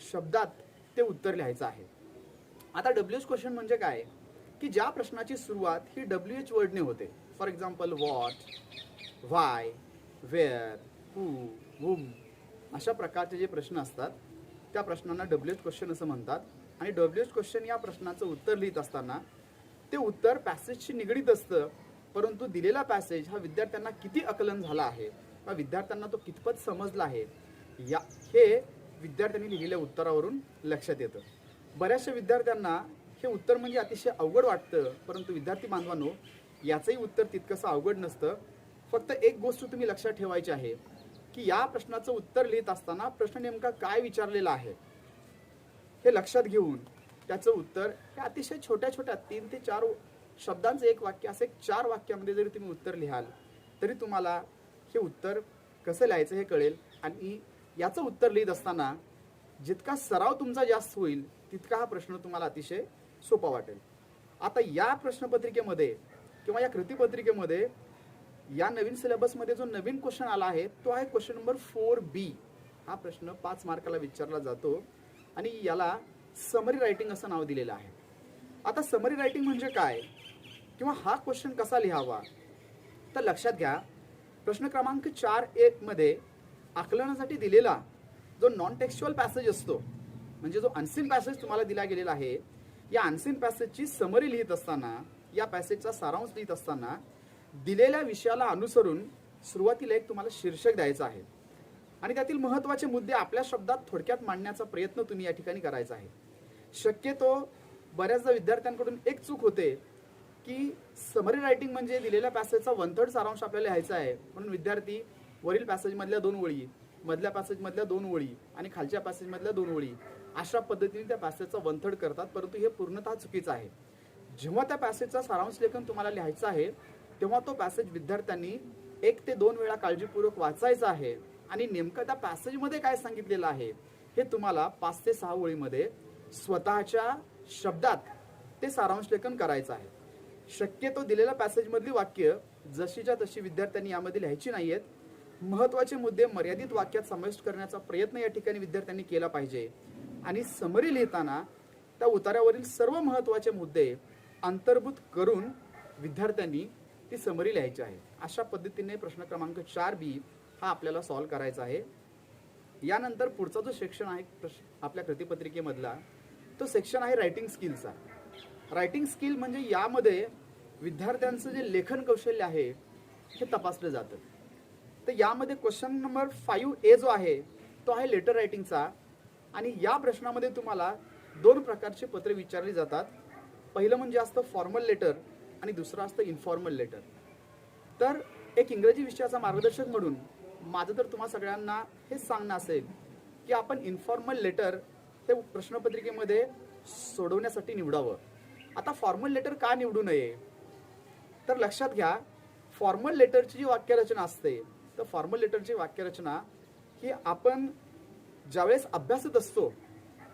शब्दात ते उत्तर लिहायचं आहे. आता WH क्वेश्चन म्हणजे काय की ज्या प्रश्नाची सुरुवात ही WH वर्डने होते. For example what, why, where, who, whom अशा प्रकारचे जे प्रश्न असतात त्या प्रश्नांना WH क्वेश्चन असं म्हणतात. आणि WH क्वेश्चन या प्रश्नाचं उत्तर लिहित असताना ते उत्तर पॅसेजशी निगडीत असतं परंतु दिलेला पॅसेज हा विद्यार्थ्यांना किती आकलन झाला आहे वा विद्यार्थ्यांना तो कितपत समजला आहे हे विद्यार्थ्यांनी लिहिलेल्या उत्तरावरून लक्षात येतं. बऱ्याचशा विद्यार्थ्यांना हे उत्तर म्हणजे अतिशय अवघड वाटतं, परंतु विद्यार्थी बांधवांनो याचंही उत्तर तितकंसं अवघड नसतं. फक्त एक गोष्ट तुम्ही लक्षात ठेवायची आहे की या प्रश्नाचं उत्तर लिहित असताना प्रश्न नेमका काय विचारलेला आहे हे लक्षात घेऊन त्याचं उत्तर हे अतिशय छोट्या छोट्या 3 ते 4 शब्दांचं एक वाक्य असे 4 वाक्यामध्ये जरी तुम्ही उत्तर लिहाल तरी तुम्हाला हे उत्तर कसं लिहायचं हे कळेल. आणि याचं उत्तर लिहित असताना जितका सराव तुमचा जास्त होईल तितका हा प्रश्न तुम्हाला अतिशय सोपा वाटेल. आता या प्रश्नपत्रिकेमध्ये किंवा या कृतीपत्रिकेमध्ये या नवीन सिलेबसमध्ये जो नवीन क्वेश्चन आला आहे तो आहे क्वेश्चन नंबर 4B. हा प्रश्न 5 मार्काला विचारला जातो आणि याला समरी रायटिंग असं नाव दिलेलं आहे. आता समरी रायटिंग म्हणजे काय किंवा हा क्वेश्चन कसा लिहावा तर लक्षात घ्या, प्रश्न क्रमांक 4.1 मध्ये आकलनासाठी दिलेला जो नॉन टेक्स्च्युअल पॅसेज असतो म्हणजे जो अनसीन पॅसेज तुम्हाला दिला गेलेला आहे, या अनसीन पॅसेजची समरी लिहित असताना या पॅसेजचा सारांश लिहित असताना दिलेल्या विषयाला अनुसरून सुरुवातीला एक तुम्हाला शीर्षक द्यायचं आहे आणि त्यातील महत्त्वाचे मुद्दे आपल्या शब्दात थोडक्यात मांडण्याचा प्रयत्न तुम्ही या ठिकाणी करायचा आहे. शक्यतो बऱ्याचदा विद्यार्थ्यांकडून एक चूक होते की समरी रायटिंग म्हणजे दिलेल्या पॅसेजचा 1/3 सारांश आपल्याला लिहायचा आहे म्हणून विद्यार्थी वरील पॅसेजमधल्या 2 ओळी, मधल्या पॅसेजमधल्या 2 ओळी आणि खालच्या पॅसेजमधल्या 2 ओळी अशा पद्धतीने त्या पॅसेजचा 1/3 करतात, परंतु हे पूर्णतः चुकीचं आहे. जेव्हा त्या पॅसेजचा सारांश लेखन तुम्हाला लिहायचं आहे तेव्हा तो पॅसेज विद्यार्थ्यांनी 1 ते 2 वेळा काळजीपूर्वक वाचायचा आहे आणि नेमकं त्या पॅसेजमध्ये काय सांगितलेलं आहे हे तुम्हाला 5 ते 6 ओळीमध्ये स्वतःच्या शब्दात ते सारांश लेखन करायचं आहे. शक्यतो दिलेल्या पॅसेजमधली वाक्य जशीच्या तशी विद्यार्थ्यांनी यामध्ये लिहायची नाहीयेत. महत्त्वाचे मुद्दे मर्यादित वाक्यात समाविष्ट करण्याचा प्रयत्न या ठिकाणी विद्यार्थ्यांनी केला पाहिजे आणि समरी लिहिताना त्या उतार्यावरील सर्व महत्त्वाचे मुद्दे अंतर्भूत करून विद्यार्थ्यांनी ती समरी लिहायची आहे. अशा पद्धतीने प्रश्न क्रमांक 4B हा आपल्याला सॉल्व्ह करायचा आहे. यानंतर पुढचा जो सेक्शन आहे आपल्या कृतीपत्रिकेमधला तो सेक्शन आहे रायटिंग स्किलचा. रायटिंग स्किल म्हणजे यामध्ये विद्यार्थ्यांचं जे लेखन कौशल्य आहे हे तपासलं जातं. तर यामध्ये क्वेश्चन नंबर 5A जो आहे तो आहे लेटर रायटिंगचा आणि या प्रश्नामध्ये तुम्हाला 2 प्रकारचे पत्र विचारली जातात. पहिलं म्हणजे असतं फॉर्मल लेटर आणि दुसरं असतं इन्फॉर्मल लेटर. तर एक इंग्रजी विषयाचा मार्गदर्शक म्हणून माझं तर तुम्हा सगळ्यांना हेच सांगणं असेल की आपण इन्फॉर्मल लेटर हे प्रश्नपत्रिकेमध्ये सोडवण्यासाठी निवडावं. आता फॉर्मल लेटर का निवडू नये तर लक्षात घ्या, फॉर्मल लेटरची जी वाक्यरचना असते तर फॉर्मल लेटरची वाक्यरचना ही आपण ज्यावेळेस अभ्यासत असतो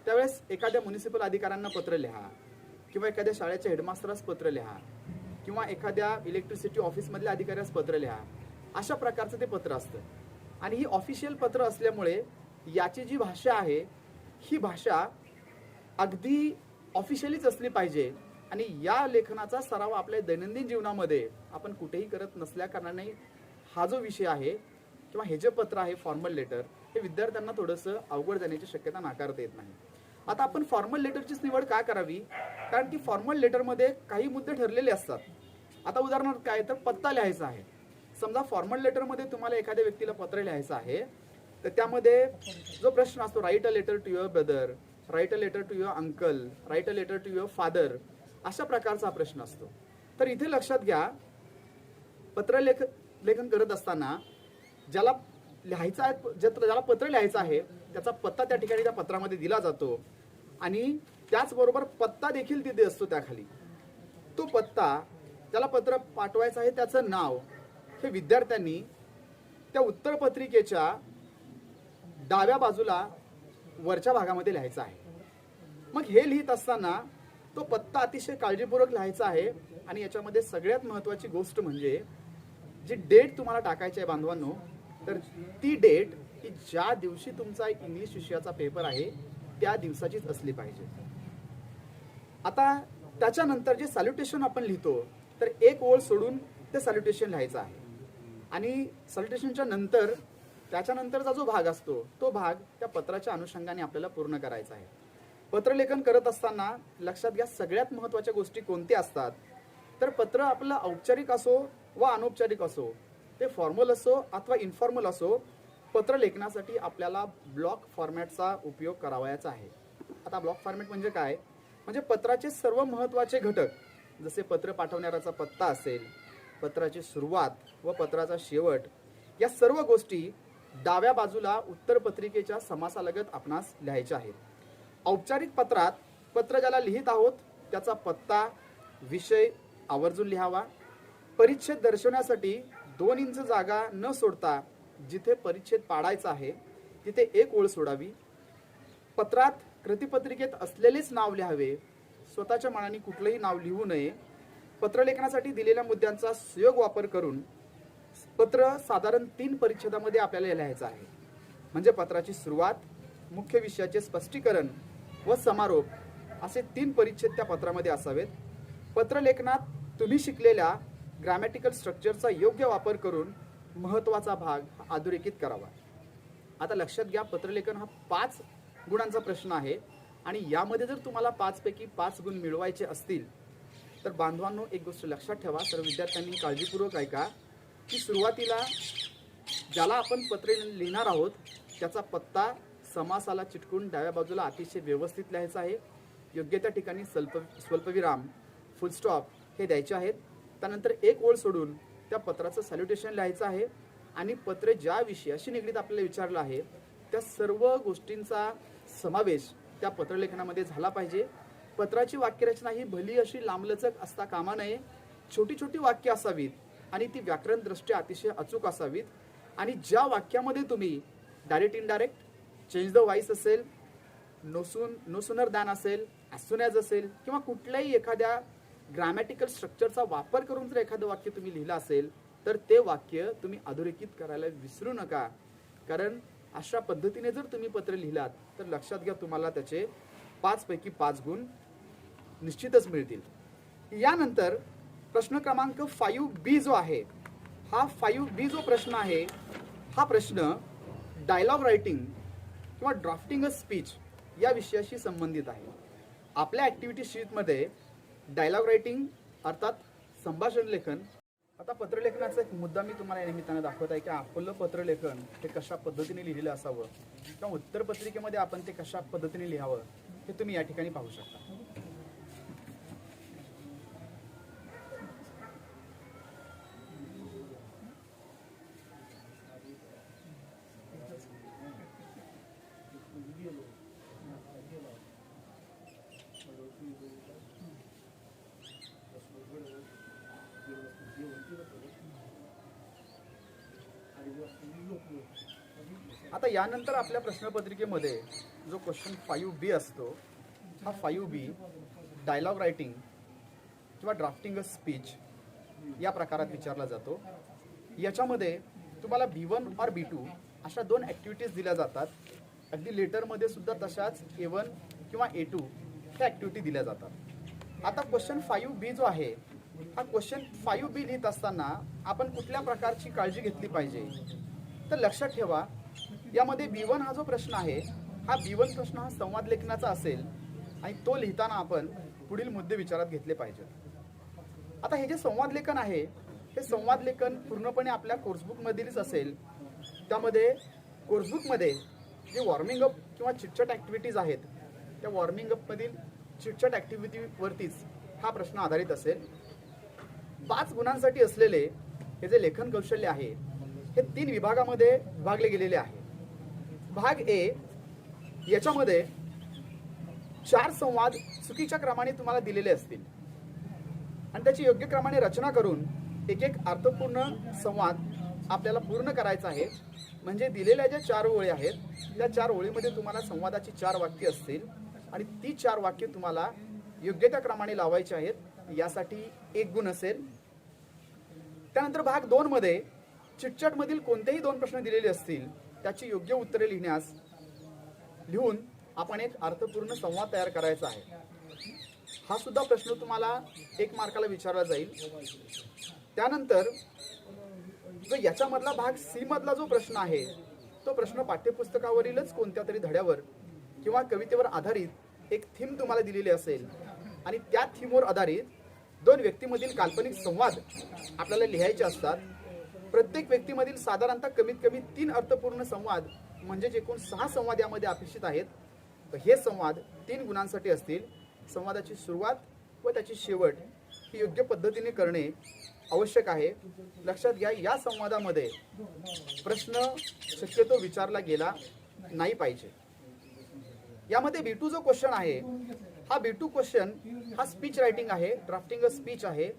त्यावेळेस एखाद्या म्युनिसिपल अधिकाऱ्यांना पत्र लिहा किंवा एखाद्या शाळेच्या हेडमास्टरास पत्र लिहा किंवा एखाद्या इलेक्ट्रिसिटी ऑफिसमधल्या अधिकाऱ्यास पत्र लिहा, अशा प्रकारचं ते पत्र असतं. आणि ही ऑफिशियल पत्र असल्यामुळे याची जी भाषा आहे ही भाषा अगदी ऑफिशियलीच असली पाहिजे आणि या लेखनाचा सराव आपल्या दैनंदिन जीवनामध्ये आपण कुठेही करत नसल्या कारणाने हा जो विषय आहे किंवा हे जे पत्र आहे फॉर्मल लेटर हे विद्यार्थ्यांना थोडंसं अवघड जाण्याची शक्यता नाकारता येत नाही. आता आपण फॉर्मल लेटरचीच निवड का करावी, कारण की फॉर्मल लेटरमध्ये काही मुद्दे ठरलेले असतात. आता उदाहरणार्थ काय तर पत्ता लिहायचा आहे. समजा फॉर्मल लेटरमध्ये तुम्हाला एखाद्या व्यक्तीला पत्र लिहायचं आहे तर त्यामध्ये जो प्रश्न असतो write a letter to your brother, write a letter to your uncle, write a letter to your father, अशा प्रकारचा प्रश्न असतो. तर इथे लक्षात घ्या, पत्र लेखन करत असताना ज्याला लिहायचं आहे ज्याला पत्र लिहायचं आहे त्याचा पत्ता त्या ठिकाणी त्या पत्रामध्ये दिला जातो आणि त्याचबरोबर पत्ता देखील तिथे असतो. त्याखाली तो पत्ता त्याला पत्र पाठवायचं आहे त्याचं नाव हे विद्यार्थ्यांनी त्या उत्तरपत्रिकेच्या डाव्या बाजूला वरच्या भागामध्ये लिहायचं आहे. मग हे लिहित असताना तो पत्ता अतिशय काळजीपूर्वक लिहायचा आहे आणि याच्यामध्ये सगळ्यात महत्त्वाची गोष्ट म्हणजे जी डेट तुम्हाला टाकायची आहे बांधवांनो, तर ती डेट ही ज्या दिवशी तुमचा एक इंग्लिश विषयाचा पेपर आहे त्या दिवसाचीच असली पाहिजे. आता त्याच्यानंतर जे सॅल्युटेशन आपण लिहितो तर एक ओळ सोडून ते सॅल्युटेशन लिहायचं आहे आणि सॅल्युटेशनच्या नंतर त्याच्यानंतरचा जो भाग असतो तो भाग त्या पत्राच्या अनुषंगाने आपल्याला पूर्ण करायचा आहे. पत्रलेखन करत असताना लक्षात घ्या, सगळ्यात महत्त्वाच्या गोष्टी कोणत्या असतात तर पत्र आपलं औपचारिक असो वा अनौपचारिक असो, ते फॉर्मल असो अथवा इन्फॉर्मल असो, पत्र लेखनासाठी आपल्याला ब्लॉक फॉर्मॅटचा उपयोग करावयाचा आहे. आता ब्लॉक फॉर्मॅट म्हणजे काय? म्हणजे पत्राचे सर्व महत्त्वाचे घटक, जसे पत्र पाठवणाऱ्याचा पत्ता असेल, पत्राची सुरुवात व पत्राचा शेवट, या सर्व गोष्टी डाव्या बाजूला उत्तरपत्रिकेच्या समासालगत आपणास लिहायच्या आहेत. औपचारिक पत्रात पत्र ज्याला लिहित आहोत त्याचा पत्ता, विषय आवर्जून लिहावा. परिच्छेद दर्शवण्यासाठी 2 इंच जागा न सोडता जिथे परिच्छेद पाडायचा आहे तिथे एक ओळ सोडावी. पत्रात कृतीपत्रिकेत असलेलेच नाव लिहावे, स्वतःच्या मनाने कुठलंही नाव लिहू नये. पत्रलेखनासाठी दिलेल्या मुद्द्यांचा सुयोग वापर करून पत्र साधारण 3 परिच्छेदामध्ये आपल्याला लिहायचं आहे. म्हणजे पत्राची सुरुवात, मुख्य विषयाचे स्पष्टीकरण व समारोप असे 3 परिच्छेद त्या पत्रामध्ये असावेत. पत्रलेखनात तुम्ही शिकलेल्या ग्रॅमॅटिकल स्ट्रक्चरचा योग्य वापर करून महत्त्वाचा भाग अधोरेखित करावा. आता लक्षात घ्या, पत्रलेखन हा 5 गुणांचा प्रश्न आहे आणि यामध्ये जर तुम्हाला 5 पैकी 5 गुण मिळवायचे असतील तर बांधवांनो, एक गोष्ट लक्षात ठेवा, सर्व विद्यार्थ्यांनी काळजीपूर्वक ऐका की सुरुवातीला ज्याला आपण पत्र लिहिणार आहोत त्याचा पत्ता समासाला चिटकून डाव्या बाजूला अतिशय व्यवस्थित लिहायचा आहे. योग्य त्या ठिकाणी स्वल्पविराम, फुलस्टॉप हे द्यायचे आहेत. त्यानंतर एक ओळ सोडून त्या पत्राचं सॅल्युटेशन लिहायचं आहे आणि पत्र ज्या विषयाशी निगडीत आपल्याला विचारलं आहे त्या सर्व गोष्टींचा समावेश त्या पत्रलेखनामध्ये झाला पाहिजे. पत्राची वाक्यरचना ही भली अशी लांबलचक असता कामा नये. छोटी छोटी वाक्य असावीत आणि ती व्याकरणदृष्ट्या अतिशय अचूक असावीत. आणि ज्या वाक्यामध्ये तुम्ही direct indirect, change the voice असेल, नो सूनर दॅन असेल, ॲज सून ॲज असेल किंवा कुठल्याही एखाद्या ग्रॅमॅटिकल स्ट्रक्चरचा वापर करून जर एखादं वाक्य तुम्ही लिहिलं असेल तर ते वाक्य तुम्ही अधोरेखित करायला विसरू नका. कारण अशा पद्धतीने जर तुम्ही पत्र लिहिलात तर लक्षात घ्या, तुम्हाला त्याचे 5 पैकी 5 गुण निश्चितच मिळतील. यानंतर प्रश्न क्रमांक 5B जो आहे, हा 5B जो प्रश्न आहे, हा प्रश्न डायलॉग रायटिंग किंवा ड्राफ्टिंग अ स्पीच या विषयाशी संबंधित आहे. आपल्या ॲक्टिव्हिटी शीटमध्ये डायलॉग रायटिंग अर्थात संभाषण लेखन. आता पत्रलेखनाचा एक मुद्दा मी तुम्हाला या निमित्तानं दाखवत आहे की आपलं पत्रलेखन हे कशा पद्धतीने लिहिलेलं असावं किंवा उत्तरपत्रिकेमध्ये आपण ते कशा पद्धतीने लिहावं हे तुम्ही या ठिकाणी पाहू शकता. आता यानंतर आपल्या प्रश्नपत्रिकेमध्ये जो क्वेश्चन 5B असतो, हा 5B डायलॉग रायटिंग किंवा ड्राफ्टिंग अ स्पीच या प्रकारात विचारला जातो. याच्यामध्ये तुम्हाला B1 और B2 अशा 2 ॲक्टिव्हिटीज दिल्या जातात. अगदी लेटरमध्ये सुद्धा तशाच A1 किंवा A2 ह्या ॲक्टिव्हिटी दिल्या जातात. आता क्वेश्चन 5B जो आहे, हा क्वेश्चन 5B लिहित असताना आपण कुठल्या प्रकारची काळजी घेतली पाहिजे तर लक्षात ठेवा, यामध्ये B1 हा जो प्रश्न आहे, हा B1 प्रश्न हा संवाद लेखनाचा असेल आणि तो लिहिताना आपण पुढील मुद्दे विचारात घेतले पाहिजेत. आता हे जे संवाद लेखन आहे, हे संवाद लेखन पूर्णपणे आपल्या कोर्सबुकमधीलच असेल. त्यामध्ये कोर्सबुकमध्ये जे वॉर्मिंग अप किंवा चिटचट ॲक्टिव्हिटीज आहेत, त्या वॉर्मिंग अपमधील चिटचट ॲक्टिव्हिटीवरतीच हा प्रश्न आधारित असेल. 5 गुणांसाठी असलेले हे जे लेखन कौशल्य आहे, हे 3 विभागामध्ये विभागले गेलेले आहे. भाग ए, याच्यामध्ये 4 संवाद चुकीच्या क्रमाने तुम्हाला दिलेले असतील आणि त्याची योग्य क्रमाने रचना करून एक अर्थपूर्ण संवाद आपल्याला पूर्ण करायचा आहे. म्हणजे दिलेल्या ज्या 4 ओळी आहेत, त्या 4 ओळीमध्ये तुम्हाला संवादाची 4 वाक्य असतील आणि ती 4 वाक्य तुम्हाला योग्य त्या क्रमाने लावायची आहेत. यासाठी 1 गुण असेल. त्यानंतर भाग 2 मध्ये चिटचटमधील कोणतेही 2 प्रश्न दिलेले असतील, त्याची योग्य उत्तरे लिहून आपण एक अर्थपूर्ण संवाद तयार करायचा आहे. हा सुद्धा प्रश्न तुम्हाला 1 मार्काला विचारला जाईल. त्यानंतर जो याच्यामधला भाग सी मधला जो प्रश्न आहे, तो प्रश्न पाठ्यपुस्तकावरीलच कोणत्या तरी धड्यावर किंवा कवितेवर आधारित एक थीम तुम्हाला दिलेली असेल आणि त्या थीमवर आधारित दोन व्यक्तीमधील काल्पनिक संवाद आपल्याला लिहायचे असतात. प्रत्येक व्यक्तीमधील साधारणतः कमीत कमी 3 अर्थपूर्ण संवाद म्हणजे एकूण 6 संवाद यामध्ये अपेक्षित आहेत. हे संवाद 3 गुणांसाठी असतील. संवादाची सुरुवात व त्याची शेवट ही योग्य पद्धतीने करणे आवश्यक आहे. लक्षात घ्या, या संवादामध्ये प्रश्न शक्यतो विचारला गेला नाही पाहिजे. यामध्ये B2 जो क्वेश्चन आहे, हा B2 क्वेश्चन हा स्पीच रायटिंग आहे, ड्राफ्टिंग अ स्पीच आहे.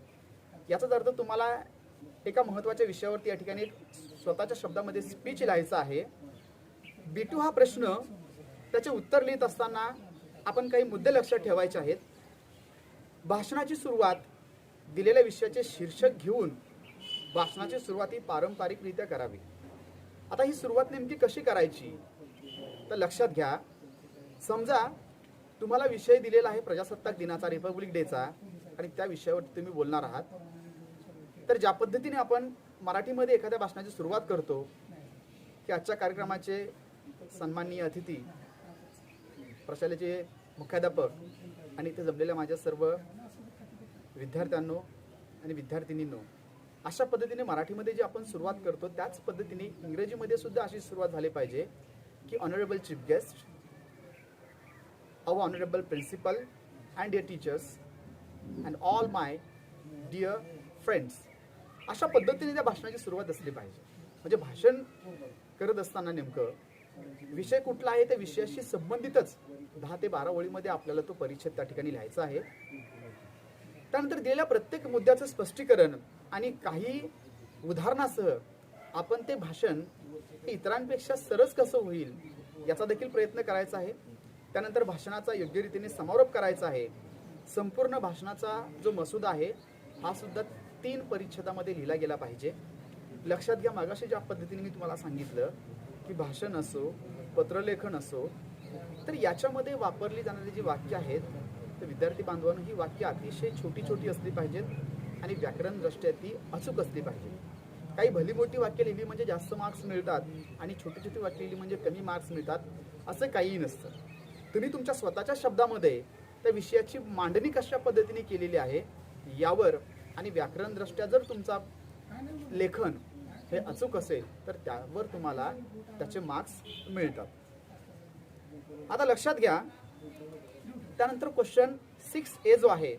याचाच अर्थ तुम्हाला एका महत्त्वाच्या विषयावरती या ठिकाणी स्वतःच्या शब्दामध्ये स्पीच लिहायचं आहे. B2 हा प्रश्न त्याचे उत्तर लिहित असताना आपण काही मुद्दे लक्षात ठेवायचे आहेत. भाषणाची सुरुवात दिलेल्या विषयाचे शीर्षक घेऊन भाषणाची सुरुवात ही पारंपरिकरित्या करावी. आता ही सुरुवात नेमकी कशी करायची तर लक्षात घ्या. समजा तुम्हाला विषय दिलेला आहे प्रजासत्ताक दिनाचा, रिपब्लिक डेचा, आणि त्या विषयावरती तुम्ही बोलणार आहात. तर ज्या पद्धतीने आपण मराठीमध्ये एखाद्या भाषणाची सुरुवात करतो की आजच्या कार्यक्रमाचे सन्माननीय अतिथी, प्रशालेचे मुख्याध्यापक आणि इथे जमलेल्या माझ्या सर्व विद्यार्थ्यांनो आणि विद्यार्थिनींनो, अशा पद्धतीने मराठीमध्ये जी आपण सुरुवात करतो त्याच पद्धतीने इंग्रजीमध्ये सुद्धा अशी सुरुवात झाली पाहिजे की honourable chief guest, our honorable principal and dear teachers and all my dear friends. अशा पद्धतीने त्या भाषणाची सुरुवात असली पाहिजे. म्हणजे भाषण करत असताना नेमकं विषय कुठला आहे त्या विषयाशी संबंधितच 10 ते 12 ओळीमध्ये आपल्याला तो परिच्छेद त्या ठिकाणी लिहायचा आहे. त्यानंतर दिलेल्या प्रत्येक मुद्द्याचं स्पष्टीकरण आणि काही उदाहरणासह आपण ते भाषण इतरांपेक्षा सरस कसं होईल याचा देखील प्रयत्न करायचा आहे. त्यानंतर भाषणाचा योग्य रीतीने समारोप करायचा आहे. संपूर्ण भाषणाचा जो मसुदा आहे हा सुद्धा 3 परिच्छेदामध्ये लिहिला गेला पाहिजे. लक्षात घ्या, मागाशी ज्या पद्धतीने मी तुम्हाला सांगितलं की भाषण असो, पत्रलेखन असो, तर याच्यामध्ये वापरली जाणारी जी वाक्य आहेत तर विद्यार्थी बांधवांनो ही वाक्य अतिशय छोटी छोटी असली पाहिजेत आणि व्याकरणदृष्ट्या ती अचूक असली पाहिजे. काही भली मोठी वाक्य लिहिली म्हणजे जास्त मार्क्स मिळतात आणि छोटी छोटी वाक्य लिहिली म्हणजे कमी मार्क्स मिळतात असं काहीही नसतं. तुम्ही तुमच्या स्वतःच्या शब्दामध्ये त्या विषयाची मांडणी कशा पद्धतीने केलेली आहे यावर आणि व्याकरणदृष्ट्या जर तुमचा लेखन हे अचूक असेल तर त्यावर तुम्हाला त्याचे मार्क्स मिळतात. आता लक्षात घ्या, त्यानंतर क्वेश्चन 6A जो आहे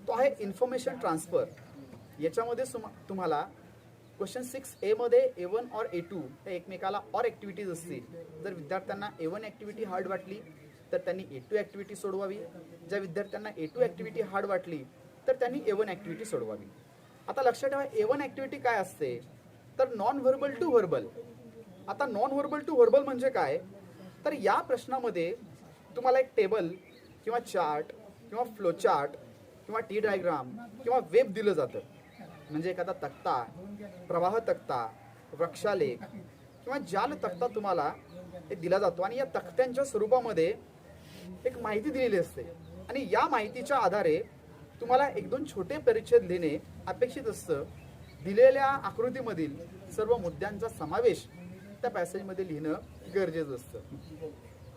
तो आहे इन्फॉर्मेशन ट्रान्सफर. याच्यामध्ये तुम्हाला क्वेश्चन 6A मध्ये A1 और A2 हे एकमेकाला और ॲक्टिव्हिटीज असतील. जर विद्यार्थ्यांना A1 ॲक्टिव्हिटी हार्ड वाटली तर त्यांनी A2 ॲक्टिव्हिटी सोडवावी. ज्या विद्यार्थ्यांना A2 ॲक्टिव्हिटी हार्ड वाटली तर त्यांनी A1 ॲक्टिव्हिटी सोडवावी. आता लक्षात ठेवा, A1 ॲक्टिव्हिटी काय असते तर नॉन व्हर्बल टू व्हर्बल. आता नॉन व्हर्बल टू व्हर्बल म्हणजे काय तर या प्रश्नामध्ये तुम्हाला एक टेबल किंवा चार्ट किंवा फ्लो चार्ट किंवा टी डायग्राम किंवा वेब दिलं जातं. म्हणजे एखादा तक्ता, प्रवाह तक्ता, वृक्षालेख किंवा जाल तक्ता तुम्हाला हे दिला जातो आणि या तक्त्यांच्या स्वरूपामध्ये एक माहिती दिलेली असते आणि या माहितीच्या आधारे तुम्हाला 1-2 छोटे परिच्छेद लिहिणे अपेक्षित असतं. दिलेल्या आकृतीमधील सर्व मुद्द्यांचा समावेश त्या पॅसेजमध्ये लिहिणं गरजेचं असतं.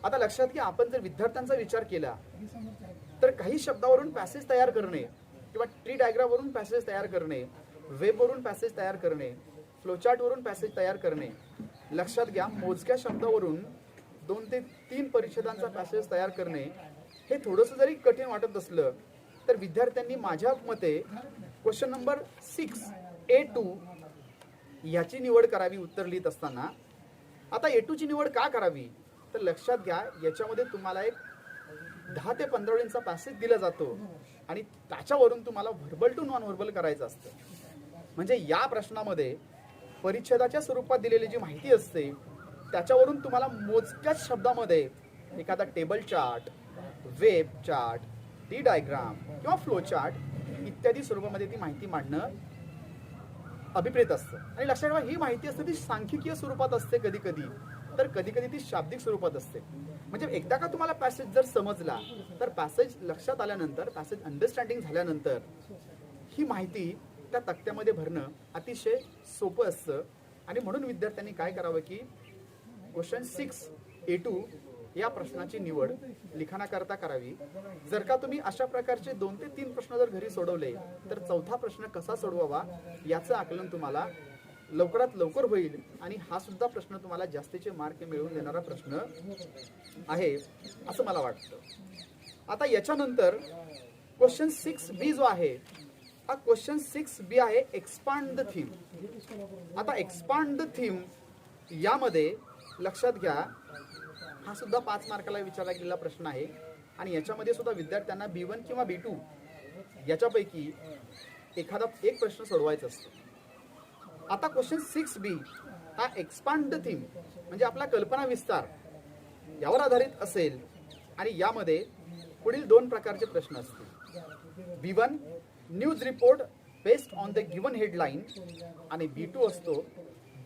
आता लक्षात घ्या, आपण जर विद्यार्थ्यांचा विचार केला तर काही शब्दावरून पॅसेज तयार करणे किंवा ट्री डायग्रामवरून पॅसेज तयार करणे, वेबवरून पॅसेज तयार करणे, फ्लोचार्टवरून पॅसेज तयार करणे, लक्षात घ्या मोजक्या शब्दावरून 2 ते 3 परिच्छेदांचा पॅसेज तयार करणे हे थोडंसं जरी कठीण वाटत असलं तर विद्यार्थ्यांनी माझ्या मते क्वेश्चन नंबर 6A2 याची निवड करावी उत्तर लिहित असताना. आता A2 ची निवड का करावी तर लक्षात घ्या, याच्यामध्ये तुम्हाला एक 10 ते 15 ओळींचा पॅसेज दिला जातो आणि त्याच्यावरून तुम्हाला व्हर्बल टू नॉन व्हर्बल करायचं असतं. म्हणजे या प्रश्नामध्ये परिच्छेदाच्या स्वरूपात दिलेली जी माहिती असते त्याच्यावरून तुम्हाला मोजक्याच शब्दामध्ये एखादा table chart, web chart, T diagram किंवा फ्लो चार्ट इत्यादी स्वरूपामध्ये ती माहिती मांडणं अभिप्रेत असतं. आणि लक्षात ठेवा, ही माहिती असते ती सांख्यिकीय स्वरूपात असते कधी कधी, तर कधी कधी ती शाब्दिक स्वरूपात असते. म्हणजे एकदा का तुम्हाला पॅसेज जर समजला तर पॅसेज लक्षात आल्यानंतर, पॅसेज अंडरस्टँडिंग झाल्यानंतर ही माहिती त्या तक्त्यामध्ये भरणं अतिशय सोपं असतं. आणि म्हणून विद्यार्थ्यांनी काय करावं की क्वेश्चन 6A2 या प्रश्नाची निवड लिखाणाकरता करावी. जर का तुम्ही अशा प्रकारचे 2 ते 3 प्रश्न जर घरी सोडवले तर चौथा प्रश्न कसा सोडवावा याचं आकलन तुम्हाला लवकरात लवकर होईल आणि हा सुद्धा प्रश्न तुम्हाला जास्तीचे मार्क मिळवून देणारा प्रश्न आहे असं मला वाटतं. आता याच्यानंतर क्वेश्चन 6B जो आहे हा क्वेश्चन 6B आहे एक्सपांड द थीम. आता एक्सपांड द थीम यामध्ये लक्षात घ्या हा सुद्धा 5 मार्काला विचारला गेलेला प्रश्न आहे आणि याच्यामध्ये सुद्धा विद्यार्थ्यांना B1 किंवा B2 याच्यापैकी एखादा एक प्रश्न सोडवायचा असतो. आता क्वेश्चन 6B हा एक्सपांड द थीम म्हणजे आपला कल्पना विस्तार यावर आधारित असेल आणि यामध्ये पुढील 2 प्रकारचे प्रश्न असतील. B1 news report based on the given headline आणि B2 असतो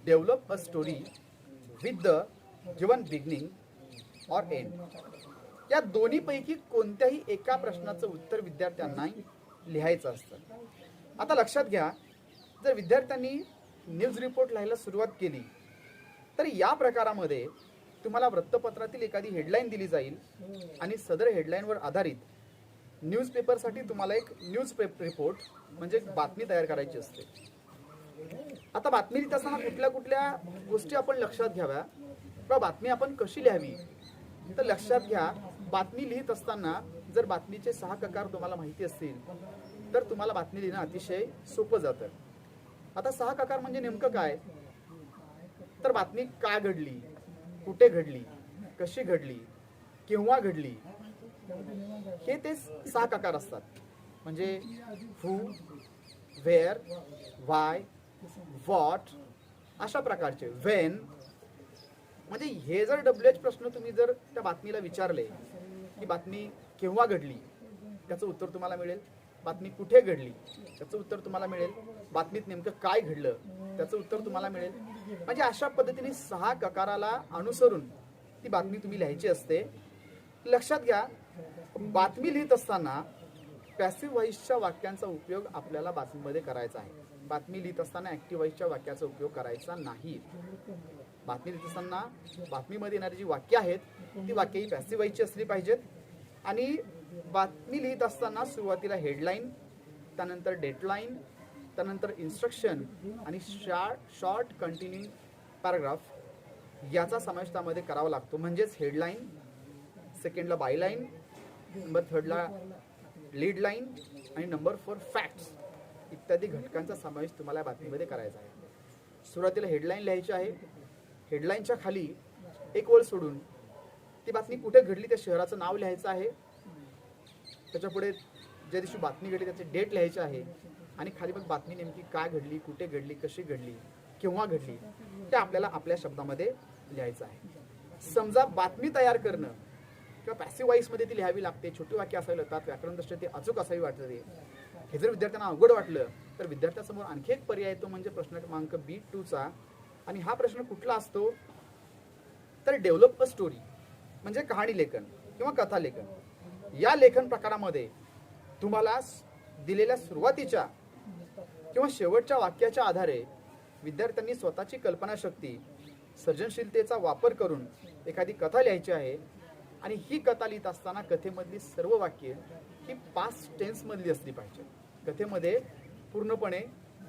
develop a story with the given beginning or end. या दोन्हीपैकी कोणत्याही एका प्रश्नाचं उत्तर विद्यार्थ्यांना लिहायचं असतं. आता लक्षात घ्या जर विद्यार्थ्यांनी न्यूज रिपोर्ट लिहायला सुरुवात केली तर या प्रकारामध्ये तुम्हाला वृत्तपत्रातील एखादी हेडलाईन दिली जाईल आणि सदर हेडलाईनवर आधारित न्यूजपेपरसाठी तुम्हाला एक न्यूज रिपोर्ट म्हणजे बातमी तयार करायची असते. आता बातमी लिहित असताना कुठल्या कुठल्या गोष्टी आपण लक्षात घ्याव्या किंवा बातमी आपण कशी लिहावी तर लक्षात घ्या बातमी लिहित असताना जर बातमीचे 6 प्रकार तुम्हाला माहिती असतील तर तुम्हाला बातमी लिहिणं अतिशय सोपं जातं. आता 6 प्रकार म्हणजे नेमकं काय तर बातमी का घडली, कुठे घडली, कशी घडली, केव्हा घडली हे ते 6 प्रकार असतात. म्हणजे हू, वेअर, वाय, व्हॉट अशा प्रकारचे. व्हेन म्हणजे हे जर WH प्रश्न तुम्ही जर त्या बातमीला विचारले की बातमी केव्हा घडली त्याचं उत्तर तुम्हाला मिळेल. बातमी कुठे घडली त्याचं उत्तर तुम्हाला मिळेल. बातमीत नेमकं काय घडलं त्याचं उत्तर तुम्हाला मिळेल. म्हणजे अशा पद्धतीने 6 प्रकाराला अनुसरून ती बातमी तुम्ही लिहायची असते. लक्षात घ्या बातमी लिहित असताना पॅसिव्ह व्हॉइसच्या वाक्यांचा उपयोग आपल्याला बातमीमध्ये करायचा आहे. बातमी लिहित असताना ऍक्टिव्ह व्हॉइसच्या वाक्याचा उपयोग करायचा नाही. बातमी लिहित असताना बातमीमध्ये येणारी जी वाक्य आहेत ती वाक्य ही पॅसिव्ह व्हॉइसची असली पाहिजेत आणि बातमी लिहित असताना सुरुवातीला हेडलाईन, त्यानंतर डेटलाईन, त्यानंतर इन्स्ट्रक्शन आणि शॉर्ट कंटिन्यूइंग पॅराग्राफ याचा समावेश त्यामध्ये करावा लागतो. म्हणजेच हेडलाईन, सेकंडला बायलाईन, नंबर 3ला लीड लाईन आणि नंबर 4 फॅक्ट्स इत्यादी घटकांचा समावेश तुम्हाला बातमीमध्ये करायचा आहे. सुरुवातीला हेडलाईन लिहायची आहे. हेडलाईनच्या खाली एक ओळ सोडून ती बातमी कुठे घडली त्या शहराचं नाव लिहायचं आहे. त्याच्या पुढे ज्या दिवशी बातमी घडली त्याचे डेट लिहायचे आहे आणि खाली मग बातमी नेमकी काय घडली, कुठे घडली, कशी घडली, केव्हा घडली ते आपल्याला आपल्या शब्दामध्ये लिहायचं आहे. समजा बातमी तयार करणं किंवा पॅसिव्ह व्हॉइसमध्ये ती लिहावी लागते, छोटी वाक्य असावी लागतात, व्याकरणदृष्ट्या ती अचूक असावी वाटते. हे जर विद्यार्थ्यांना अवघड वाटलं तर विद्यार्थ्यांसमोर आणखी एक पर्याय येतो म्हणजे प्रश्न क्रमांक B2चा. आणि हा प्रश्न कुठला असतो तर डेव्हलप अ स्टोरी म्हणजे कहाणी लेखन किंवा कथा लेखन. या लेखन प्रकारामध्ये तुम्हाला दिलेल्या सुरुवातीच्या किंवा शेवटच्या वाक्याच्या आधारे विद्यार्थ्यांनी स्वतःची कल्पनाशक्ती, सर्जनशीलतेचा वापर करून एखादी कथा लिहायची आहे आणि ही कथा लिहित असताना कथेमधली सर्व वाक्ये ही पास्ट टेन्स मधली असली पाहिजे. कथेमध्ये पूर्णपणे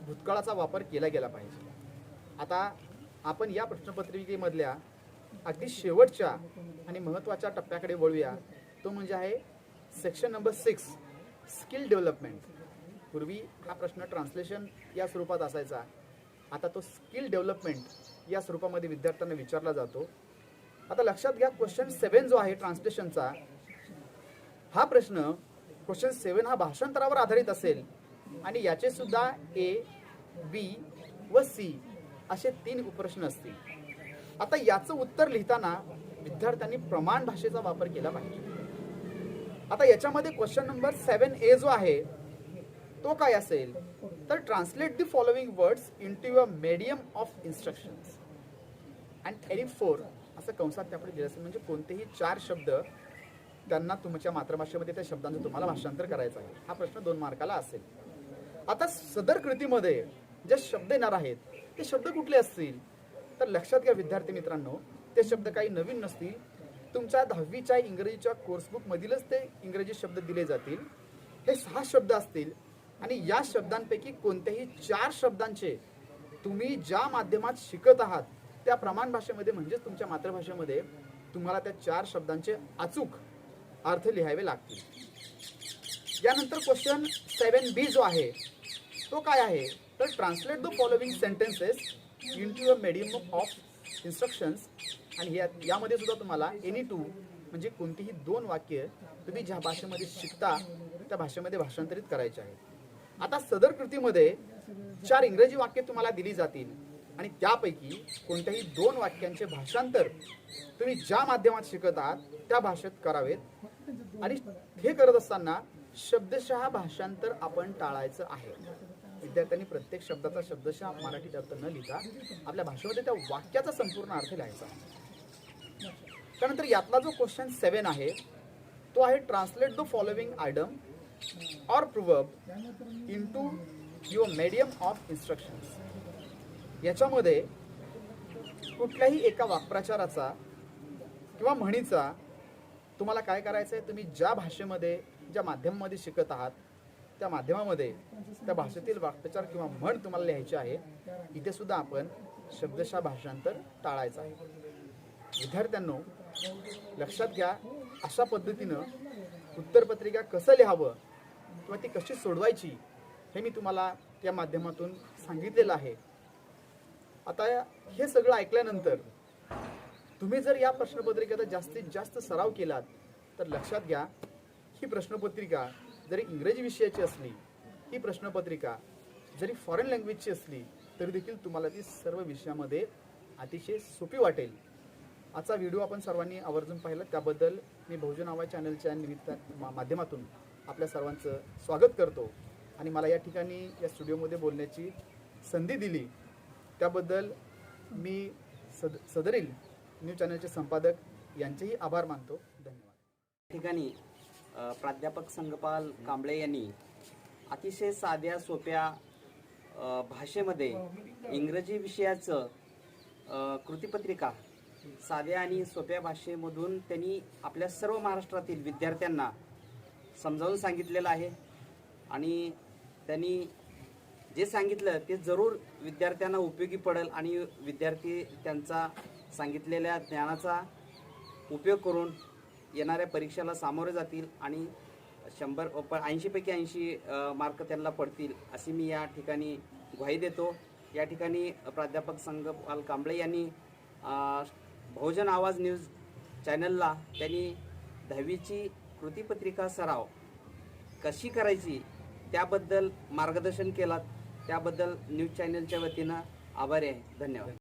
भूतकाळाचा वापर केला गेला पाहिजे. आता आपण या प्रश्नपत्रिकेमधल्या अगदी शेवटच्या आणि महत्त्वाच्या टप्प्याकडे वळूया. तो म्हणजे आहे सेक्शन नंबर 6 स्किल डेव्हलपमेंट. पूर्वी हा प्रश्न ट्रान्सलेशन या स्वरूपात असायचा, आता तो स्किल डेव्हलपमेंट या स्वरूपामध्ये विद्यार्थ्यांना विचारला जातो. आता लक्षात घ्या क्वेश्चन 7 जो आहे ट्रान्सलेशनचा हा प्रश्न क्वेश्चन 7 हा भाषांतरावर आधारित असेल आणि याचे सुद्धा A, B व C असे 3 उपप्रश्न असतील. आता याचं उत्तर लिहिताना विद्यार्थ्यांनी प्रमाण भाषेचा वापर केला पाहिजे. आता याच्यामध्ये क्वेश्चन नंबर 7A जो आहे तो काय असेल तर translate the following words into a medium of instructions and any 4 असं कंसात त्यापुढे दिलं असेल. म्हणजे कोणतेही 4 शब्द त्यांना तुमच्या मातृभाषेमध्ये त्या शब्दांचं तुम्हाला भाषांतर करायचं आहे. हा प्रश्न 2 मार्काला असेल. आता सदर कृतीमध्ये जे शब्द येणार आहेत ते शब्द कुठले असतील तर लक्षात घ्या विद्यार्थी मित्रांनो, ते शब्द काही नवीन नसतील तुमच्या 10वीच्या इंग्रजीच्या कोर्सबुक मधीलच ते इंग्रजी शब्द दिले जातील. हे 6 शब्द असतील आणि या शब्दांपैकी कोणत्याही 4 शब्दांचे तुम्ही ज्या माध्यमात शिकत आहात त्या प्रमाण भाषेमध्ये म्हणजेच तुमच्या मातृभाषेमध्ये तुम्हाला त्या 4 शब्दांचे अचूक अर्थ लिहावे लागतील. यानंतर क्वेश्चन 7B जो आहे तो काय आहे तर translate the following sentences into a medium of instructions. आणि यामध्ये सुद्धा तुम्हाला एनी टू म्हणजे कोणतीही 2 वाक्य तुम्ही ज्या भाषेमध्ये शिकता त्या भाषेमध्ये भाषांतरित करायचे आहे. आता सदर कृतीमध्ये 4 इंग्रजी वाक्य तुम्हाला दिली जातील आणि त्यापैकी कोणत्याही 2 वाक्यांचे भाषांतर तुम्ही ज्या माध्यमात शिकत आहात त्या भाषेत करावेत. आणि हे करत असताना शब्दशः भाषांतर आपण टाळायचं आहे. विद्यार्थ्यांनी प्रत्येक शब्दाचा शब्दशः मराठीत अर्थ न लिहिता आपल्या भाषेमध्ये त्या वाक्याचा संपूर्ण अर्थ लिहायचा. त्यानंतर यातला जो क्वेश्चन 7 आहे तो आहे ट्रान्सलेट द फॉलोइंग आयटम और proverb into your medium of instructions. याच्यामध्ये कुठल्याही एका वाक्प्रचाराचा किंवा म्हणीचा तुम्हाला काय करायचं आहे, तुम्ही ज्या भाषेमध्ये ज्या माध्यमामध्ये शिकत आहात त्या माध्यमामध्ये त्या भाषेतील वाक्प्रचार किंवा म्हण तुम्हाला लिहायची आहे. इथे सुद्धा आपण शब्दशः भाषांतर टाळायचं आहे. विद्यार्थ्यांनो लक्षात घ्या, अशा पद्धतीनं उत्तरपत्रिका कसं लिहावं किंवा ती कशी सोडवायची हे मी तुम्हाला या माध्यमातून सांगितलेलं आहे. आता हे सगळं ऐकल्यानंतर तुम्ही जर या प्रश्नपत्रिकेचा जास्तीत जास्त सराव केलात तर लक्षात घ्या, ही प्रश्नपत्रिका जरी इंग्रजी विषयाची असली, ही प्रश्नपत्रिका जरी फॉरेन लँग्वेजची असली तरी देखील तुम्हाला ती सर्व विषयामध्ये अतिशय सोपी वाटेल. आजचा व्हिडिओ आपण सर्वांनी आवर्जून पाहिला त्याबद्दल मी बहुजन आवाज चॅनलच्या माध्यमातून आपल्या सर्वांचं स्वागत करतो. आणि मला या ठिकाणी या स्टुडिओमध्ये बोलण्याची संधी दिली त्याबद्दल मी सदरील न्यूज चॅनलचे संपादक यांचेही आभार मानतो. धन्यवाद. या ठिकाणी प्राध्यापक संगपाल कांबळे यांनी अतिशय साध्या सोप्या भाषेमध्ये इंग्रजी विषयाचं कृतीपत्रिका साध्या आणि सोप्या भाषेमधून त्यांनी आपल्या सर्व महाराष्ट्रातील विद्यार्थ्यांना समजावून सांगितलेलं आहे. आणि त्यांनी जे सांगितलं ते जरूर विद्यार्थ्यांना उपयोगी पडेल आणि विद्यार्थी त्यांचा सांगितलेल्या ज्ञानाचा उपयोग करून येणाऱ्या परीक्षेला सामोरे जातील आणि 80 पैकी 80 मार्क त्यांना पडतील अशी मी या ठिकाणी ग्वाही देतो. या ठिकाणी प्राध्यापक संगपाल कांबळे यांनी बहुजन आवाज न्यूज चॅनलला त्यांनी 10वीची कृतीपत्रिका सराव कशी करायची त्याबद्दल मार्गदर्शन केलात, त्याबद्दल न्यूज चॅनलच्या वतीनं आभारी आहे. धन्यवाद.